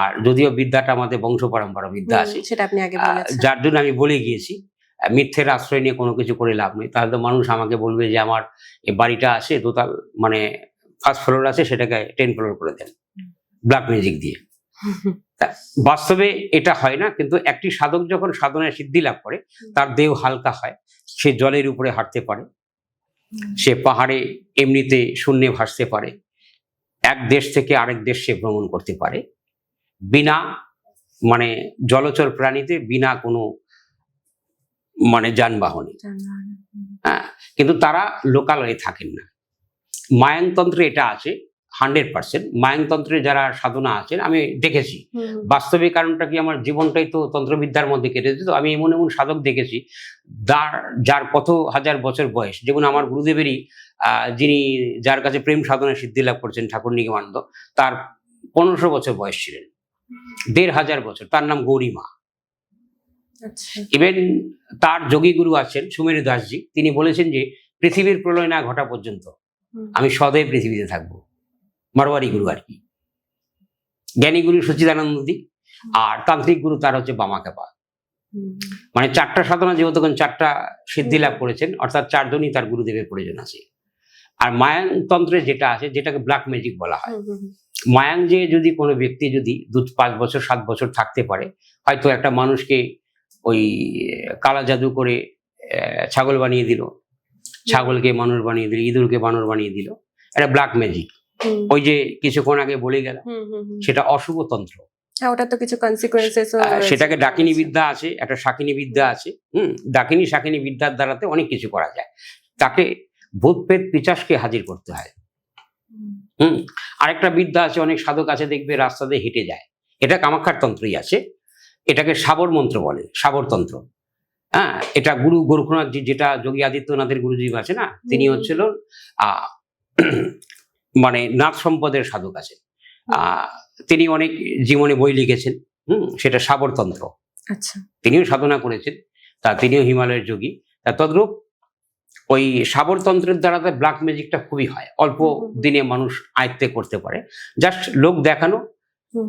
আর যদিও বিদ্যাটা আমাদের বংশ পরম্পরা বিদ্যা আছে, সেটা আপনি আগে বলেছেন, যার জন্য আমি বলে গিয়েছি মিথ্যের আশ্রয় নিয়ে কোনো কিছু করে লাভ নেই। তাহলে তো মানুষ আমাকে বলবে যে আমার এই বাড়িটা আছে দোতল, মানে 1st ফ্লোর আছে, সেটাকে 10 ফ্লোর করে দেন ব্ল্যাক ম্যাজিক দিয়ে। বাস্তবে এটা হয় না, কিন্তু একটি সাধক যখন সাধনায় সিদ্ধি লাভ করে তার দেহ হালকা হয়, সে জলের উপরে হাঁটতে পারে, সে পাহাড়ে এমনিতে শূন্যে ভাসতে পারে, এক দেশ থেকে আরেক দেশে ভ্রমণ করতে পারে বিনা মানে জলচর প্রাণীতে, বিনা কোনো মানে যানবাহনে। হ্যাঁ, কিন্তু তারা লোকালয়ে থাকেন না। মায়াংতন্ত্রে এটা আছে 100%। মায়াংতন্ত্রে যারা সাধনা আছেন আমি দেখেছি বাস্তবিক, কারণটা কি, আমার জীবনটাই তো তন্ত্রবিদ্যার মধ্যে কেটেছে, তো আমি এমন এমন সাধক দেখেছি যার কত হাজার বছর বয়স। যেমন আমার গুরুদেবেরই যার কাছে প্রেম সাধনা সিদ্ধি লাভ করছেন ঠাকুর নিগমানন্দ, তার 1500 বছর বয়স ছিলেন, 1500 বছর, তার নাম গৌরীমা। ইভেন তার যোগী গুরু আছেন সুমেরু দাসজি, তিনি বলেছেন যে পৃথিবীর প্রলয় না ঘটা পর্যন্ত আমি সদয় পৃথিবীতে থাকবো। মারোয়ারি গুরু আর কি। জ্ঞানী গুরু সচ্চিদানন্দী, আর তান্ত্রিক গুরু তার হচ্ছে বামাখ্যাপা। মানে 4টা সাধনা, যেহেতু 4টা সিদ্ধি লাভ করেছেন, অর্থাৎ 4 জনই তার গুরুদেবের প্রয়োজন আছে। আর মায়াং তন্ত্রে যেটা আছে, যেটাকে ব্ল্যাক ম্যাজিক বলা হয়, মায়াং যে যদি কোনো ব্যক্তি যদি 5 বছর 7 বছর থাকতে পারে, হয়তো একটা মানুষকে ওই কালা জাদু করে ছাগল বানিয়ে দিল, ছাগলকে মানুষ বানিয়ে দিল, ইঁদুরকে বানর বানিয়ে দিল, এটা ব্ল্যাক ম্যাজিক। ওই যে কিছুক্ষণ আগে বলে গেল, সেটা অশুভ তন্ত্র। হ্যাঁ, ওটা তো কিছু কনসিকুয়েন্সেস সেটাকে ডাকিনী বিদ্যা আছে, একটা শাকিনী বিদ্যা আছে। ডাকিনী শাকিনী বিদ্যার দ্বারাতে অনেক কিছু করা যায়। তাকে ভূত প্রেত পিশাচকে হাজির করতে হয়। আরেকটা বিদ্যা আছে, অনেক সাধক আছে দেখবে রাস্তা দিয়ে হেঁটে যায়, এটা কামাখ্যার তন্ত্রই আছে। এটাকে সাবর মন্ত্র বলে, সাবর তন্ত্র। হ্যাঁ, এটা গুরু গোরখনাথজি, যেটা যোগী আদিত্যনাথের গুরুজি আছে না, তিনি হচ্ছিল মানে নাথ সম্পদের সাধক আছেন। তিনি অনেক জীবনে বই লিখেছেন। সেটা সাবরতন্ত্র। আচ্ছা, তিনিও সাধনা করেছেন, তা তিনিও হিমালয়ের যোগী। তা তদ্রূপ ওই সাবরতন্ত্রের দ্বারা ব্ল্যাক ম্যাজিকটা খুবই হয়, অল্প দিনে মানুষ আয়ত্তে করতে পারে। জাস্ট লোক দেখানো,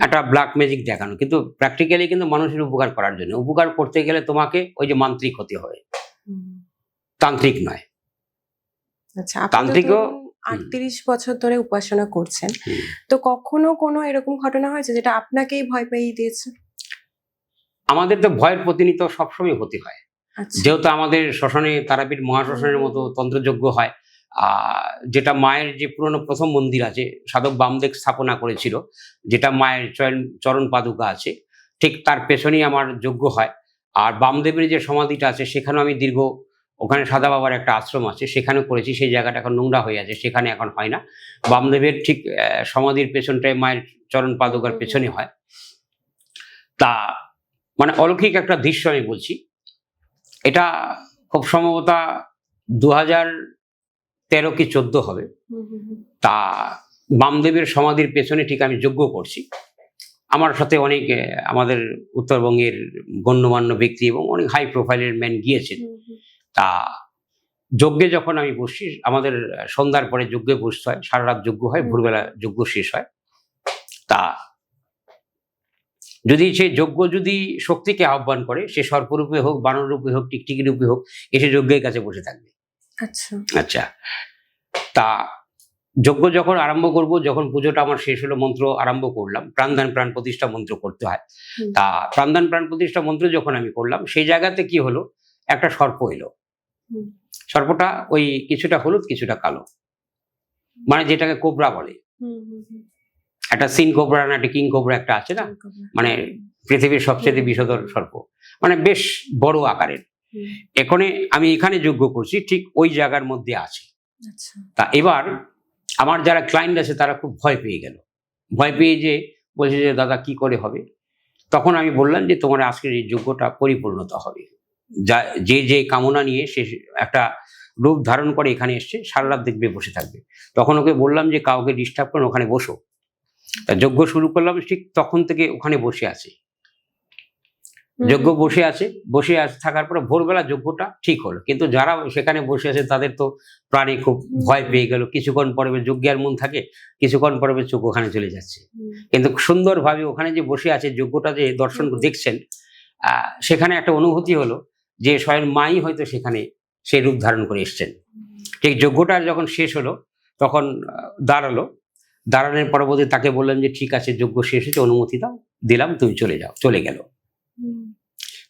একটা ব্ল্যাক ম্যাজিক দেখানো, কিন্তু প্র্যাকটিক্যালি কিন্তু মানুষের উপকার করার জন্য। উপকার করতে গেলে তোমাকে ওই যে মান্ত্রিক হতে হবে, তান্ত্রিক নয়। আচ্ছা, তান্ত্রিকও 38 বছর ধরে উপাসনা করছেন, তো কখনো কোনো এরকম ঘটনা হয়েছে যেটা আপনাকেই ভয় পেয়ে দিয়েছে? আমাদের তো ভয়ের প্রতিনিধিত্ব সবসময় হতে হয়, যেহেতু আমাদের শ্মশানে তারাপীঠ মহাশ্মশানের মতো তন্ত্রযজ্ঞ হয়। যেটা মায়ের যে পুরনো প্রথম মন্দির আছে, সাধক বামদেব স্থাপনা করেছিল, যেটা মায়ের চরণ পাদুকা আছে, ঠিক তার পেছনেই আমার যজ্ঞ হয়। আর বামদেবের যে সমাধিটা আছে সেখানেও আমি দীর্ঘ, ওখানে সাদা বাবার একটা আশ্রম আছে, সেখানে করেছি। সেই জায়গাটা এখন নোংরা হয়ে আছে, সেখানে এখন হয় না। বামদেবের ঠিক সমাধির পেছনটায় মায়ের চরণ পাদুকার পেছনে হয়। তা মানে অলৌকিক একটা দৃশ্য আমি বলছি। এটা খুব সম্ভবত 2013 কি 14 হবে। তা বামদেবের সমাধির পেছনে ঠিক আমি যজ্ঞ করছি। আমার সাথে অনেক আমাদের উত্তরবঙ্গের গণ্যমান্য ব্যক্তি এবং অনেক হাই প্রোফাইলের ম্যান গিয়েছেন। তা যজ্ঞে যখন আমি বসছি, আমাদের সন্ধ্যার পরে যজ্ঞে বসতে হয়, সারা রাত যজ্ঞ হয়, ভোরবেলা যজ্ঞ শেষ হয়। তা যদি সেই যজ্ঞ যদি শক্তিকে আহ্বান করে, সে সর্পরূপে হোক, বানর রূপে হোক, টিকটিকি রূপে হোক, এসে যজ্ঞের কাছে বসে থাকবে। আচ্ছা, তা যজ্ঞ যখন আরম্ভ করব, যখন পুজোটা আমার শেষ হলো, মন্ত্র আরম্ভ করলাম, প্রাণদান প্রাণ প্রতিষ্ঠা মন্ত্র করতে হয়। তা প্রাণদান প্রাণ প্রতিষ্ঠা মন্ত্র যখন আমি করলাম, সেই জায়গাতে কি হলো, একটা সর্প এলো। সর্পটা ওই কিছুটা হলুদ কিছুটা কালো, মানে যেটাকে কোবরা বলে। একটা সিন কোবরা না, একটা কিং কোবরা একটা আছে না, মানে পৃথিবীর সবচেয়ে বিষধর সর্প, মানে বেশ বড় আকারের। আমি এখানে যজ্ঞ করছি, ঠিক ওই জায়গার মধ্যে আছে। তা এবার আমার যারা ক্লায়েন্ট আছে তারা খুব ভয় পেয়ে গেল। ভয় পেয়ে যে বলছে যে দাদা কি করে হবে। তখন আমি বললাম যে তোমার আজকের এই যজ্ঞটা পরিপূর্ণতা হবে। যে যে কামনা নিয়ে সে একটা রূপ ধারণ করে এখানে এসছে, সারা রাত দেখবে বসে থাকবে। তখন ওকে বললাম যে কাউকে ডিস্টার্ব করেন, ওখানে বসো। তা যজ্ঞ শুরু করলাম, ঠিক তখন থেকে ওখানে বসে আছে যজ্ঞ, বসে থাকার পরে ভোরবেলা যজ্ঞটা ঠিক হলো। কিন্তু যারা সেখানে বসে আছে তাদের তো প্রাণে খুব ভয় পেয়ে গেল। কিছুক্ষণ পরে যজ্ঞের মন থাকে, কিছুক্ষণ পরে চোখ ওখানে চলে যাচ্ছে। কিন্তু সুন্দরভাবে ওখানে যে বসে আছে, যজ্ঞটা যে দর্শন দেখছেন, সেখানে একটা অনুভূতি হলো যে স্বয়ং মাই হয়তো সেখানে সেই রূপ ধারণ করে এসছেন। ঠিক যজ্ঞটা যখন শেষ হলো, তখন দাঁড়ানোর পরবর্তী তাকে বললাম যে ঠিক আছে, যজ্ঞ শেষ হয়েছে, অনুমতি দাও, দিলাম, তুমি চলে যাও। চলে গেল।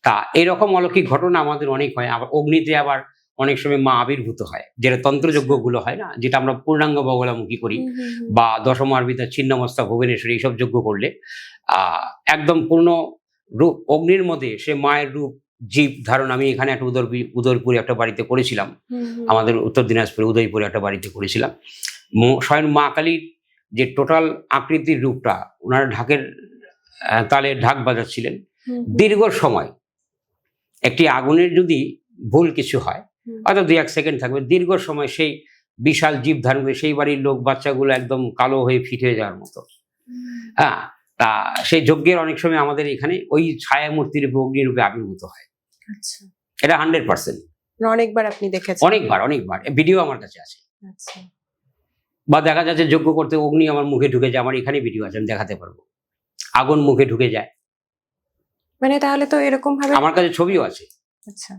তা এরকম অলৌকিক ঘটনা আমাদের অনেক হয়। আবার অগ্নিতে আবার অনেক সময় মা আবির্ভূত হয়, যেটা তন্ত্রযজ্ঞ গুলো হয় না, যেটা আমরা পূর্ণাঙ্গ বগলামুখী করি, বা দশমার্বিতা, ছিন্নমস্তা, ভুবনেশ্বরী, এইসব যজ্ঞ করলে একদম পূর্ণ রূপ অগ্নির মধ্যে সে মায়ের রূপ জীব ধারণ। আমি এখানে একটা উদয়পুরে একটা বাড়িতে করেছিলাম, আমাদের উত্তর দিনাজপুরে উদয়পুরে একটা বাড়িতে করেছিলাম। স্বয়ং মা কালীর যে টোটাল আকৃতির রূপটা, ওনারা ঢাকের তালে ঢাক বাজাচ্ছিলেন দীর্ঘ সময়। একটি আগুনের যদি ভুল কিছু হয়, হয়তো 2-1 সেকেন্ড থাকবে, দীর্ঘ সময় সেই বিশাল জীব ধারণ করে সেই বাড়ির লোক বাচ্চাগুলো একদম কালো হয়ে ফিট হয়ে যাওয়ার মতো। হ্যাঁ, তা সেই যজ্ঞের অনেক সময় আমাদের এখানে ওই ছায়া মূর্তি রূপে, অগ্নিরূপে আবির্ভূত হয়। এটা 100%। অনেকবার আপনি দেখেছেন? অনেকবার ভিডিও আমার কাছে আছে। বা দেখা যাচ্ছে যজ্ঞ করতে অগ্নি আমার মুখে ঢুকে যায়, আমার এখানে ভিডিও আছে, আমি দেখাতে পারবো। আগুন মুখে ঢুকে যায়, মানে তাহলে তো এরকম ভাবে আমার কাছে ছবিও আছে। আচ্ছা,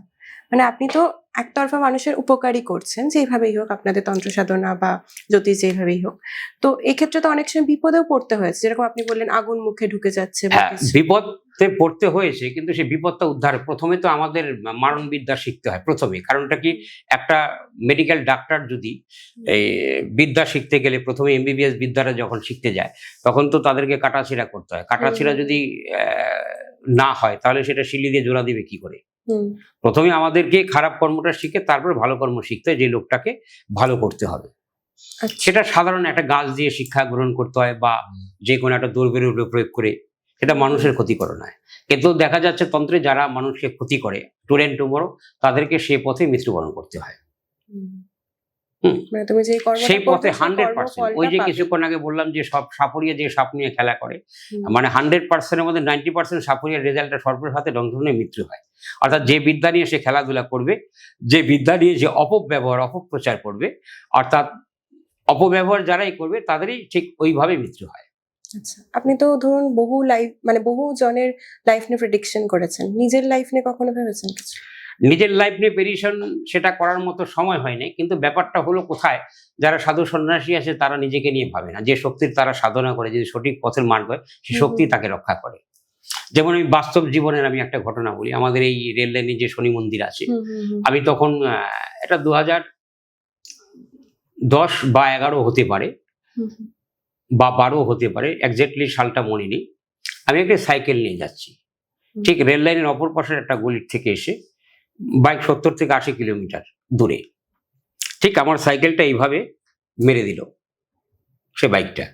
মানে আপনি তো একতরফা মানুষের উপকারই করছেন, যেভাবেই হোক, আপনাদের তন্ত্র সাধনা বা জ্যোতিষ যেভাবেই হোক। তো এক্ষেত্রে তো অনেক সময় বিপদেও পড়তে হয়েছে, যেরকম আপনি বললেন আগুন মুখে ঢুকে যাচ্ছে বা হ্যাঁ, কিছু। বিপদে পড়তে হয়েছে, কিন্তু সেই বিপদটা উদ্ধার প্রথমে তো আমাদের মারণবিদ্যা শিখতে হয় প্রথমে। কারণটা কি, একটা মেডিকেল ডাক্তার যদি এই বিদ্যা শিখতে গেলে প্রথমে এমবিবিএস বিদ্যাটা যখন শিখতে যায়, তখন তো তাদেরকে কাটাছিড়া করতে হয়। কাটাছিড়া যদি না হয়, তাহলে সেটা শিলি দিয়ে জোড়া দিবে কি করে? প্রথমে আমাদেরকে খারাপ কর্মটা শিখে তারপর ভালো কর্ম শিখতে হয়, যে লোকটাকে ভালো করতে হবে। সেটা সাধারণ একটা গাছ দিয়ে শিক্ষা গ্রহণ করতে হয়, বা যে কোনো একটা দ্রব্যের উপরে প্রয়োগ করে, সেটা মানুষের ক্ষতি করে নয়। কিন্তু দেখা যাচ্ছে তন্ত্রে যারা মানুষকে ক্ষতি করে, টুডে টুমরো, তাদেরকে সেই পথে মৃত্যুবরণ করতে হয়। মানে তুমি যে কর্মটা সেই পথে করবে, সেই 100%, কর্মফলটা ওই যে পাবে। কিছুক্ষণ আগে বললাম যে সব সাপুরিয়া যে সাপ নিয়ে খেলা করে, মানে 100%-এর মধ্যে 90% সাপুরিয়ার রেজাল্টটা সর্পের হাতে দংশনে মৃত্যু হয়। অর্থাৎ যে বিদ্যা নিয়ে সে খেলাধুলা করবে, যে বিদ্যা নিয়ে যে অপব্যবহার অপপ্রচার করবে, অর্থাৎ অপব্যবহার যারাই করবে তাদেরই ঠিক ওইভাবে মৃত্যু হয়। আচ্ছা, আপনি তো ধরুন বহু লাইফ, মানে বহু জনের লাইফ নিয়ে প্রেডিকশন করেছেন, নিজের লাইফ নিয়ে কখনো ভেবেছেন কিছু? নিজের লাইফ নিয়ে প্রেডিকশন সেটা করার মতো সময় হয় নাই, কিন্তু ব্যাপারটা হলো কোথায়, যারা সাধু সন্ন্যাসী আছে তারা নিজেকে নিয়ে ভাবে না। যে শক্তির তারা সাধনা করে, যদি সঠিক পথের মার্গ হয়, সেই শক্তি তাকে রক্ষা করে। যেমন আমি বাস্তব জীবনের আমি একটা ঘটনা বলি। আমাদের এই রেল লাইনে যে শনি মন্দির আছে, আমি তখন এটা 2010 বা 11 হতে পারে, বা 12 হতে পারে, এক্স্যাক্টলি সালটা মনে নেই। আমি একটা সাইকেল নিয়ে যাচ্ছি, ঠিক রেল লাইনের অপর পাশের একটা গলির থেকে এসে, বাইক 70 থেকে 80 কিলোমিটার দূরে, ঠিক আমার সাইকেলটা এইভাবে মেরে দিল সে বাইকটা।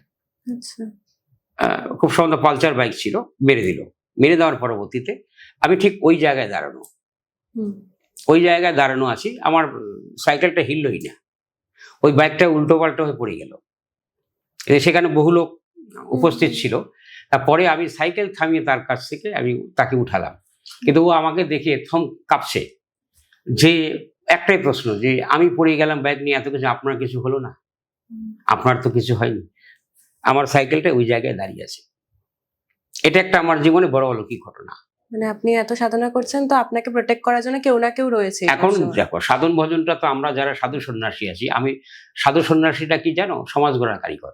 খুব সম্ভবত পালসার বাইক ছিল, মেরে দিল। মেরে দেওয়ার পরবর্তীতে আমি ঠিক ওই জায়গায় দাঁড়ানো আছি, আমার সাইকেলটা হিললই না, ওই বাইকটা উল্টো পাল্টা হয়ে পড়ে গেল। সেখানে বহু লোক উপস্থিত ছিল। তারপরে আমি সাইকেল থামিয়ে তার কাছ থেকে আমি তাকে উঠালাম, কিন্তু ও আমাকে দেখে থম কাঁপছে। যে একটাই প্রশ্ন, যে আমি পড়ে গেলাম বাইক নিয়ে, এত কিছু, আপনার কিছু হলো না? আপনার তো কিছু হয়নি। আমার সাইকেলটা ওই জায়গায় দাঁড়িয়ে আছে। এটা একটা আমার জীবনে বড় অলৌকিক ঘটনা। মানে আপনি এত সাধনা করছেন, তো আপনাকে প্রোটেক্ট করার জন্য কেউ না কেউ রয়েছে। এখন দেখো, সাধন ভজনটা তো আমরা যারা সাধু সন্ন্যাসী আছি, আমি সাধু সন্ন্যাসীটা কি জানো? সমাজ গড়ার কারিগর।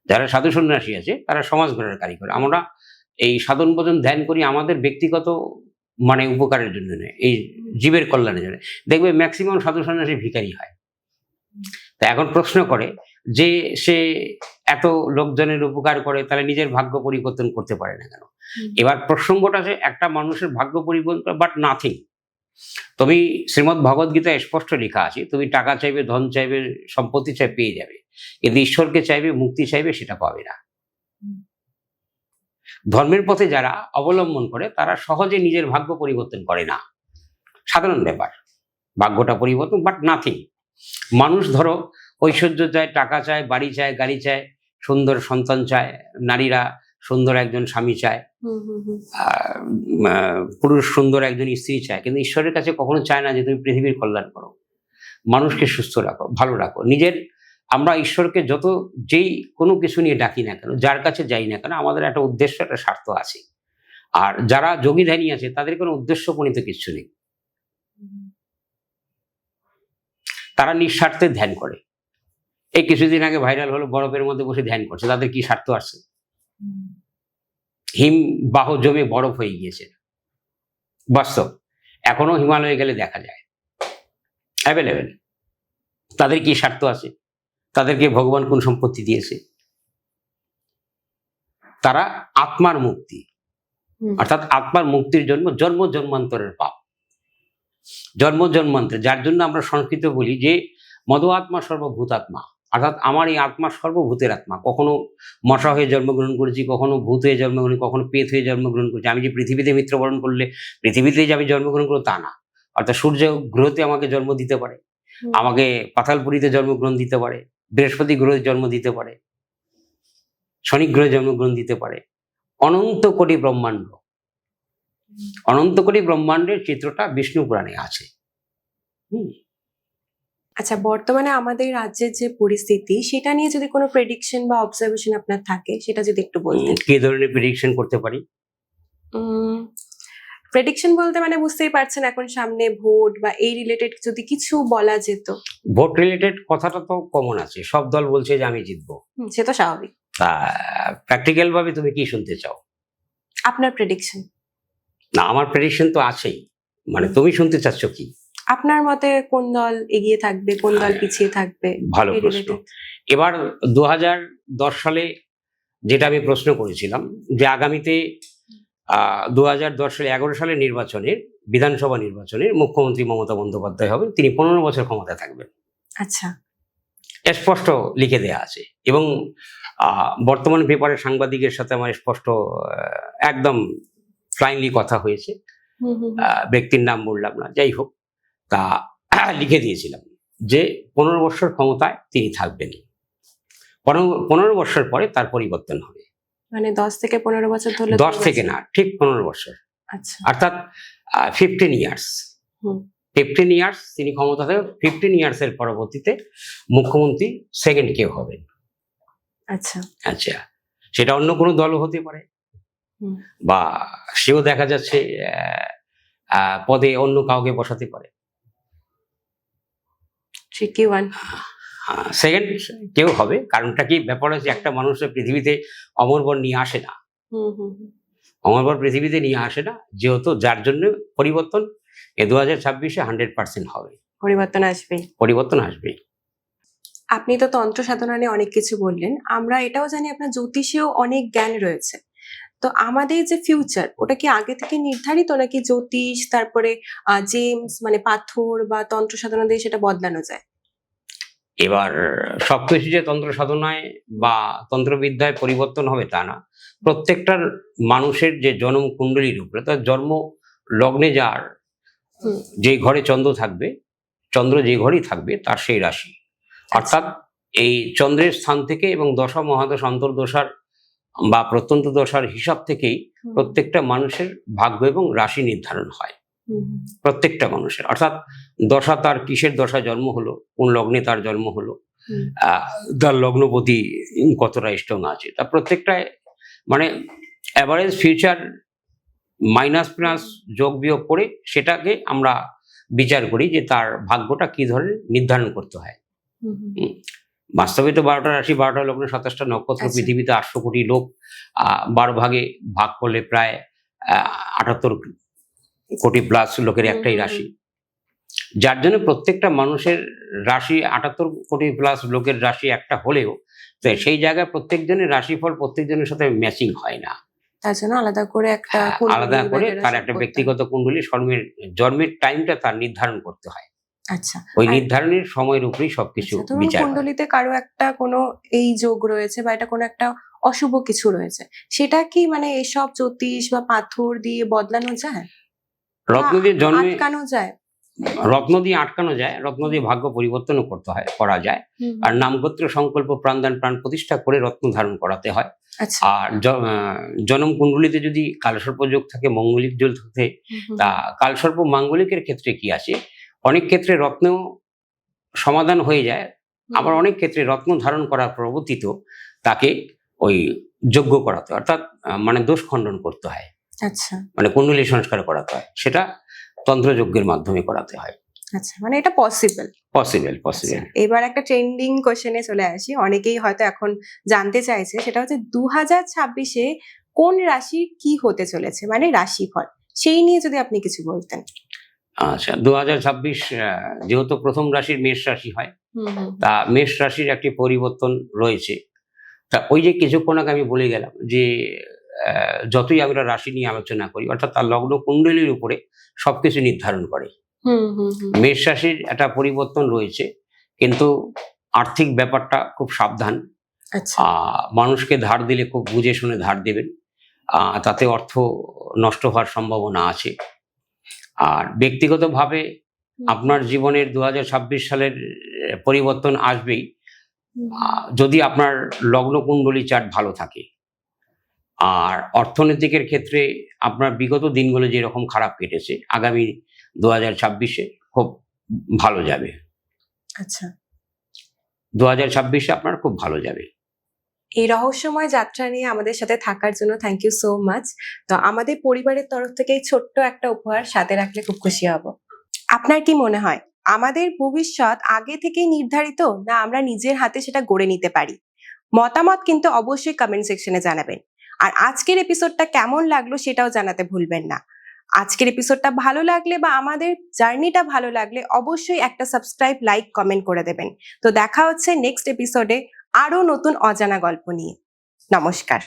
যারা সাধু সন্ন্যাসী আছে তারা সমাজ গড়ার কারিগর। আমরা এই সাধন ভজন ধ্যান করি আমাদের ব্যক্তিগত মানে উপকারের জন্য নয়, এই জীবের কল্যাণের জন্য। দেখবে ম্যাক্সিমাম সাধু সন্ন্যাসী ভিখারি হয়। তা এখন প্রশ্ন করে যে সে এত লোকজনের উপকার করে, তাহলে নিজের ভাগ্য পরিবর্তন করতে পারে না কেন? এবার প্রসঙ্গটা আছে, একটা মানুষের ভাগ্য পরিবর্তন, বাট নাথিং। তুমি শ্রীমদ্ ভগবদ গীতায় স্পষ্ট লেখা আছে, তুমি টাকা চাইবে, ধন চাইবে, সম্পত্তি চাই, পেয়ে যাবে, কিন্তু ঈশ্বরকে চাইবে, মুক্তি চাইবে, সেটা পাবে না। ধর্মের পথে যারা অবলম্বন করে তারা সহজে নিজের ভাগ্য পরিবর্তন করে না। সাধারণ ব্যাপার, ভাগ্যটা পরিবর্তন, বাট নাথিং। মানুষ ধরো ঐশ্বর্য চায়, টাকা চায়, বাড়ি চায়, গাড়ি চায়, সুন্দর সন্তান চায়, নারীরা সুন্দর একজন স্বামী চায়, পুরুষ সুন্দর একজন স্ত্রী চায়, কিন্তু ঈশ্বরের কাছে কখনো চায় না যে তুমি পৃথিবীর কল্যাণ করো, মানুষকে সুস্থ রাখো, ভালো রাখো। নিজের, আমরা ঈশ্বরকে যত যেই কোনো কিছু নিয়ে ডাকি না কেন, যার কাছে যাই না কেন, আমাদের একটা উদ্দেশ্য, একটা স্বার্থ আছে। আর যারা যোগী ধ্যানী আছে তাদের কোনো উদ্দেশ্য প্রণীত কিছু নেই, তারা নিঃস্বার্থে ধ্যান করে। এই কিছুদিন আগে ভাইরাল হলো, বরফের মধ্যে বসে ধ্যান করছে, তাদের কি স্বার্থ আছে? হিমবাহ জমে বরফ হয়ে গিয়েছে, বাস্তব, এখনো হিমালয়ে গেলে দেখা যায়, অ্যাভেলেবেল। তাদের কি স্বার্থ আছে? তাদেরকে ভগবান কোন সম্পত্তি দিয়েছে? তারা আত্মার মুক্তি, অর্থাৎ আত্মার মুক্তির জন্য জন্ম জন্মান্তরের পাপ, জন্ম জন্মান্তর, যার জন্য আমরা সংস্কৃত বলি যে মদ আত্মা সর্বভূতাত্মা, অর্থাৎ আমার এই আত্মা সর্বভূতের আত্মা। কখনো মশা হয়ে জন্মগ্রহণ করেছি, কখনো ভূত হয়ে জন্মগ্রহণ, কখনো পেট হয়ে জন্মগ্রহণ করেছি। আমি যে পৃথিবীতে মৃত্যুবরণ করলে পৃথিবীতেই যে আমি জন্মগ্রহণ করবো তা না। অর্থাৎ সূর্য গ্রহতে আমাকে জন্ম দিতে পারে, আমাকে পাতালপুরীতে জন্মগ্রহণ দিতে পারে, বৃহস্পতি গ্রহে জন্ম দিতে পারে, শনি গ্রহে জন্মগ্রহণ দিতে পারে। অনন্ত কোটি ব্রহ্মাণ্ড, অনন্ত কোটি ব্রহ্মাণ্ডের চিত্রটা বিষ্ণু পুরাণে আছে। আচ্ছা, বর্তমানে আমাদের রাজ্যের যে পরিস্থিতি, সেটা নিয়ে যদি কোনো প্রেডিকশন বা অবজারভেশন আপনার থাকে, সেটা যদি একটু বলতেন। কি ধরনের প্রেডিকশন করতে পারি? প্রেডিকশন বলতে মানে বুঝতেই পারছেন এখন সামনে ভোট বা এই রিলেটেড যদি কিছু বলা যেত। ভোট রিলেটেড কথাটা তো কমন আছে, সব দল বলছে যে আমি জিতবো। সে তো স্বাভাবিক। তা প্র্যাকটিক্যাল ভাবে তুমি কি শুনতে চাও? আপনার প্রেডিকশন? না, আমার প্রেডিকশন তো আছেই, মানে তুমি শুনতে চাচ্ছ কি? আপনার মতে কোন দল এগিয়ে থাকবে, কোন দল পিছিয়ে থাকবে? ভালো এই প্রশ্ন। related? এবার 2010 সালে যেটা আমি প্রশ্ন করেছিলাম যে আগামীতে 2010 সালে 11 সালের নির্বাচনের বিধানসভা নির্বাচনের মুখ্যমন্ত্রী মমতা বন্দ্যোপাধ্যায় হবেন, তিনি 15 বছর ক্ষমতায় থাকবেন। আচ্ছা। স্পষ্ট লিখে দেয়া আছে এবং বর্তমান পেপারের সাংবাদিকের সাথে আমার স্পষ্ট একদম ফ্লাইংলি কথা হয়েছে। ব্যক্তির নাম বললাম না, যাই হোক, তা লিখে দিয়েছিলাম যে 15 বছর ক্ষমতায় তিনি থাকবেন, 15 বছর পরে তার পরিবর্তন হবে। মানে 10 থেকে 15 বছর ধরে? 10 থেকে না, ঠিক 15 বছর। আচ্ছা। অর্থাৎ 15 ইয়ার্স। 15 ইয়ার্স তিনি ক্ষমতা থাকবেন। 15 ইয়ার্স এর পরবর্তীতে মুখ্যমন্ত্রী সেকেন্ড কেউ হবেন। আচ্ছা। আচ্ছা, সেটা অন্য কোনো দলও হতে পারে, বা সেও দেখা যাচ্ছে পদে অন্য কাউকে বসাতে পারে। সেকেন্ড কেউ হবে, কারণটা কি? ব্যাপার হচ্ছে একটা মানুষের পৃথিবীতে অমরবর নিয়ে আসে না, অমরবর পৃথিবীতে নিয়ে আসে না, যেহেতু যার জন্য পরিবর্তন 2026-এ 100% হবে, পরিবর্তন আসবেই। পরিবর্তন আসবেই। আপনি তো তন্ত্র সাধনা নিয়ে অনেক কিছু বললেন, আমরা এটাও জানি আপনার জ্যোতিষেও অনেক জ্ঞান রয়েছে। তো আমাদের যে ফিউচার, ওটা কি আগে থেকে নির্ধারিত, নাকি জ্যোতিষ তারপরে জেমস মানে পাথর বা তন্ত্র সাধনা দিয়ে সেটা বদলানো যায়? এবার সবকিছু যে তন্ত্র সাধনায় বা তন্ত্রবিদ্যায় পরিবর্তন হবে তা না। প্রত্যেকটার মানুষের যে জন্ম কুণ্ডলীর উপরে, তার জন্ম লগ্নে যার যে ঘরে চন্দ্র থাকবে, চন্দ্র যে ঘরেই থাকবে তার সেই রাশি। অর্থাৎ এই চন্দ্রের স্থান থেকে এবং দশা মহাদশ অন্তর্দশার বা প্রত্যন্ত দশার হিসাব থেকেই প্রত্যেকটা মানুষের ভাগ্য এবং রাশি নির্ধারণ হয়, প্রত্যেকটা মানুষের। অর্থাৎ দশা তার কিসের দশা জন্ম হলো, কোন লগ্নে তার জন্ম হলো, তার লগ্নপতি কতটা স্ট্রং আছে, তা প্রত্যেকটা মানে অ্যাভারেজ ফিউচার মাইনাস প্লাস যোগ বিয়োগ করে সেটাকে আমরা বিচার করি যে তার ভাগ্যটা কি ধরনের নির্ধারণ করতে হয়। বাস্তবে তো 12টা রাশি, 12টা লগ্ন, 27টা নক্ষত্র, পৃথিবীতে 800 কোটি লোক, 12 ভাগে ভাগ করলে প্রায় 78 কোটি প্লাস লোকের একটাই রাশি, যার জন্য প্রত্যেকটা মানুষের রাশি 78 কোটি প্লাস লোকের রাশি একটা হলেও তো সেই জায়গায় প্রত্যেকজনের রাশিফল প্রত্যেকজনের সাথে ম্যাচিং হয় না, তার জন্য আলাদা করে একটা আলাদা করে তার একটা ব্যক্তিগত কুণ্ডলী জন্মের টাইমটা তার নির্ধারণ করতে হয়। আচ্ছা, ওই নির্ধারণের সময়ের উপরেই সবকিছু বিচার হয়। কুণ্ডলীতে কারো একটা কোনো এই যোগ রয়েছে বা এটা কোনো একটা অশুভ কিছু রয়েছে, সেটা কি মানে এসব জ্যোতিষ বা পাথর দিয়ে বদলানো যায়? রত্ন দিয়ে জন্মে আটকানো যায়? রত্ন দিয়ে আটকানো যায়, রত্ন দিয়ে ভাগ্য পরিবর্তনও করা যায়। আর নামগোত্র সংকল্প প্রাণদান প্রাণ প্রতিষ্ঠা করে রত্ন ধারণ করাতে হয়। আর জনম কুণ্ডলিতে যদি কালসর্প যোগ থাকে, মঙ্গলিক যোগ থাকে, তা কালসর্প মাঙ্গলিকের ক্ষেত্রে কি আছে, অনেক ক্ষেত্রে রত্ন সমাধান হয়ে যায়, আবার অনেক ক্ষেত্রে রত্ন ধারণ করার পরবর্তীতেও তাকে ওই যজ্ঞ করাতে হয়, অর্থাৎ মানে দোষ খণ্ডন করতে হয়। আচ্ছা, মানে কুণ্ডলী সংস্কার করাতে হয়, সেটা তন্ত্রযজ্ঞের মাধ্যমে করাতে হয়। আচ্ছা, মানে এটা পসিবল। এবার একটা ট্রেন্ডিং কোশ্চেনে চলে আসি, অনেকেই হয়তো এখন জানতে চাইছে, সেটা হচ্ছে 2026-এ কোন রাশি কি হতে চলেছে, মানে রাশিফল, সেই নিয়ে যদি আপনি কিছু বলতেন। আচ্ছা, 2026 যেহেতু প্রথম রাশির মেষ রাশি হয়, তা মেষ রাশির একটি পরিবর্তন রয়েছে। তা ওই যে কিছুক্ষণ আগে আমি বলে গেলাম যে যতই আমরা রাশি নিয়ে আলোচনা করি, অর্থাৎ তার লগ্ন কুণ্ডলীর উপরে সবকিছু নির্ধারণ করে। মেষ রাশির একটা পরিবর্তন রয়েছে, কিন্তু আর্থিক ব্যাপারটা খুব সাবধান। মানুষকে ধার দিলে খুব বুঝে শুনে ধার দেবেন, তাতে অর্থ নষ্ট হওয়ার সম্ভাবনা আছে। আর ব্যক্তিগতভাবে আপনার জীবনের 2026 সালের পরিবর্তন আসবেই যদি আপনার লগ্ন কুণ্ডলী চার্ট ভালো থাকে। আর অর্থনৈতিকের ক্ষেত্রে আপনার বিগত দিনগুলো যেরকম খারাপ কেটেছে, আগামী 2026-এ খুব ভালো যাবে। আচ্ছা, 2026-এ আপনার খুব ভালো যাবে। এই রহস্যময় যাত্রা নিয়ে আমাদের সাথে থাকার জন্য থ্যাংক ইউ সো মাচ। তো আমাদের পরিবারের তরফ থেকে এই ছোট্ট একটা উপহার সাথে রাখলে খুব খুশি হব। আপনার কি মনে হয় আমাদের ভবিষ্যৎ আগে থেকেই নির্ধারিত, না আমরা নিজের হাতে সেটা গড়ে নিতে পারি? মতামত কিন্তু অবশ্যই কমেন্ট সেকশনে জানাবেন। আর আজকের এপিসোডটা কেমন লাগলো সেটাও জানাতে ভুলবেন না। আজকের এপিসোডটা ভালো লাগলে বা আমাদের জার্নিটা ভালো লাগলে অবশ্যই একটা সাবস্ক্রাইব, লাইক, কমেন্ট করে দেবেন। তো দেখা হচ্ছে নেক্সট এপিসোডে আরো নতুন অজানা গল্প নিয়ে। নমস্কার।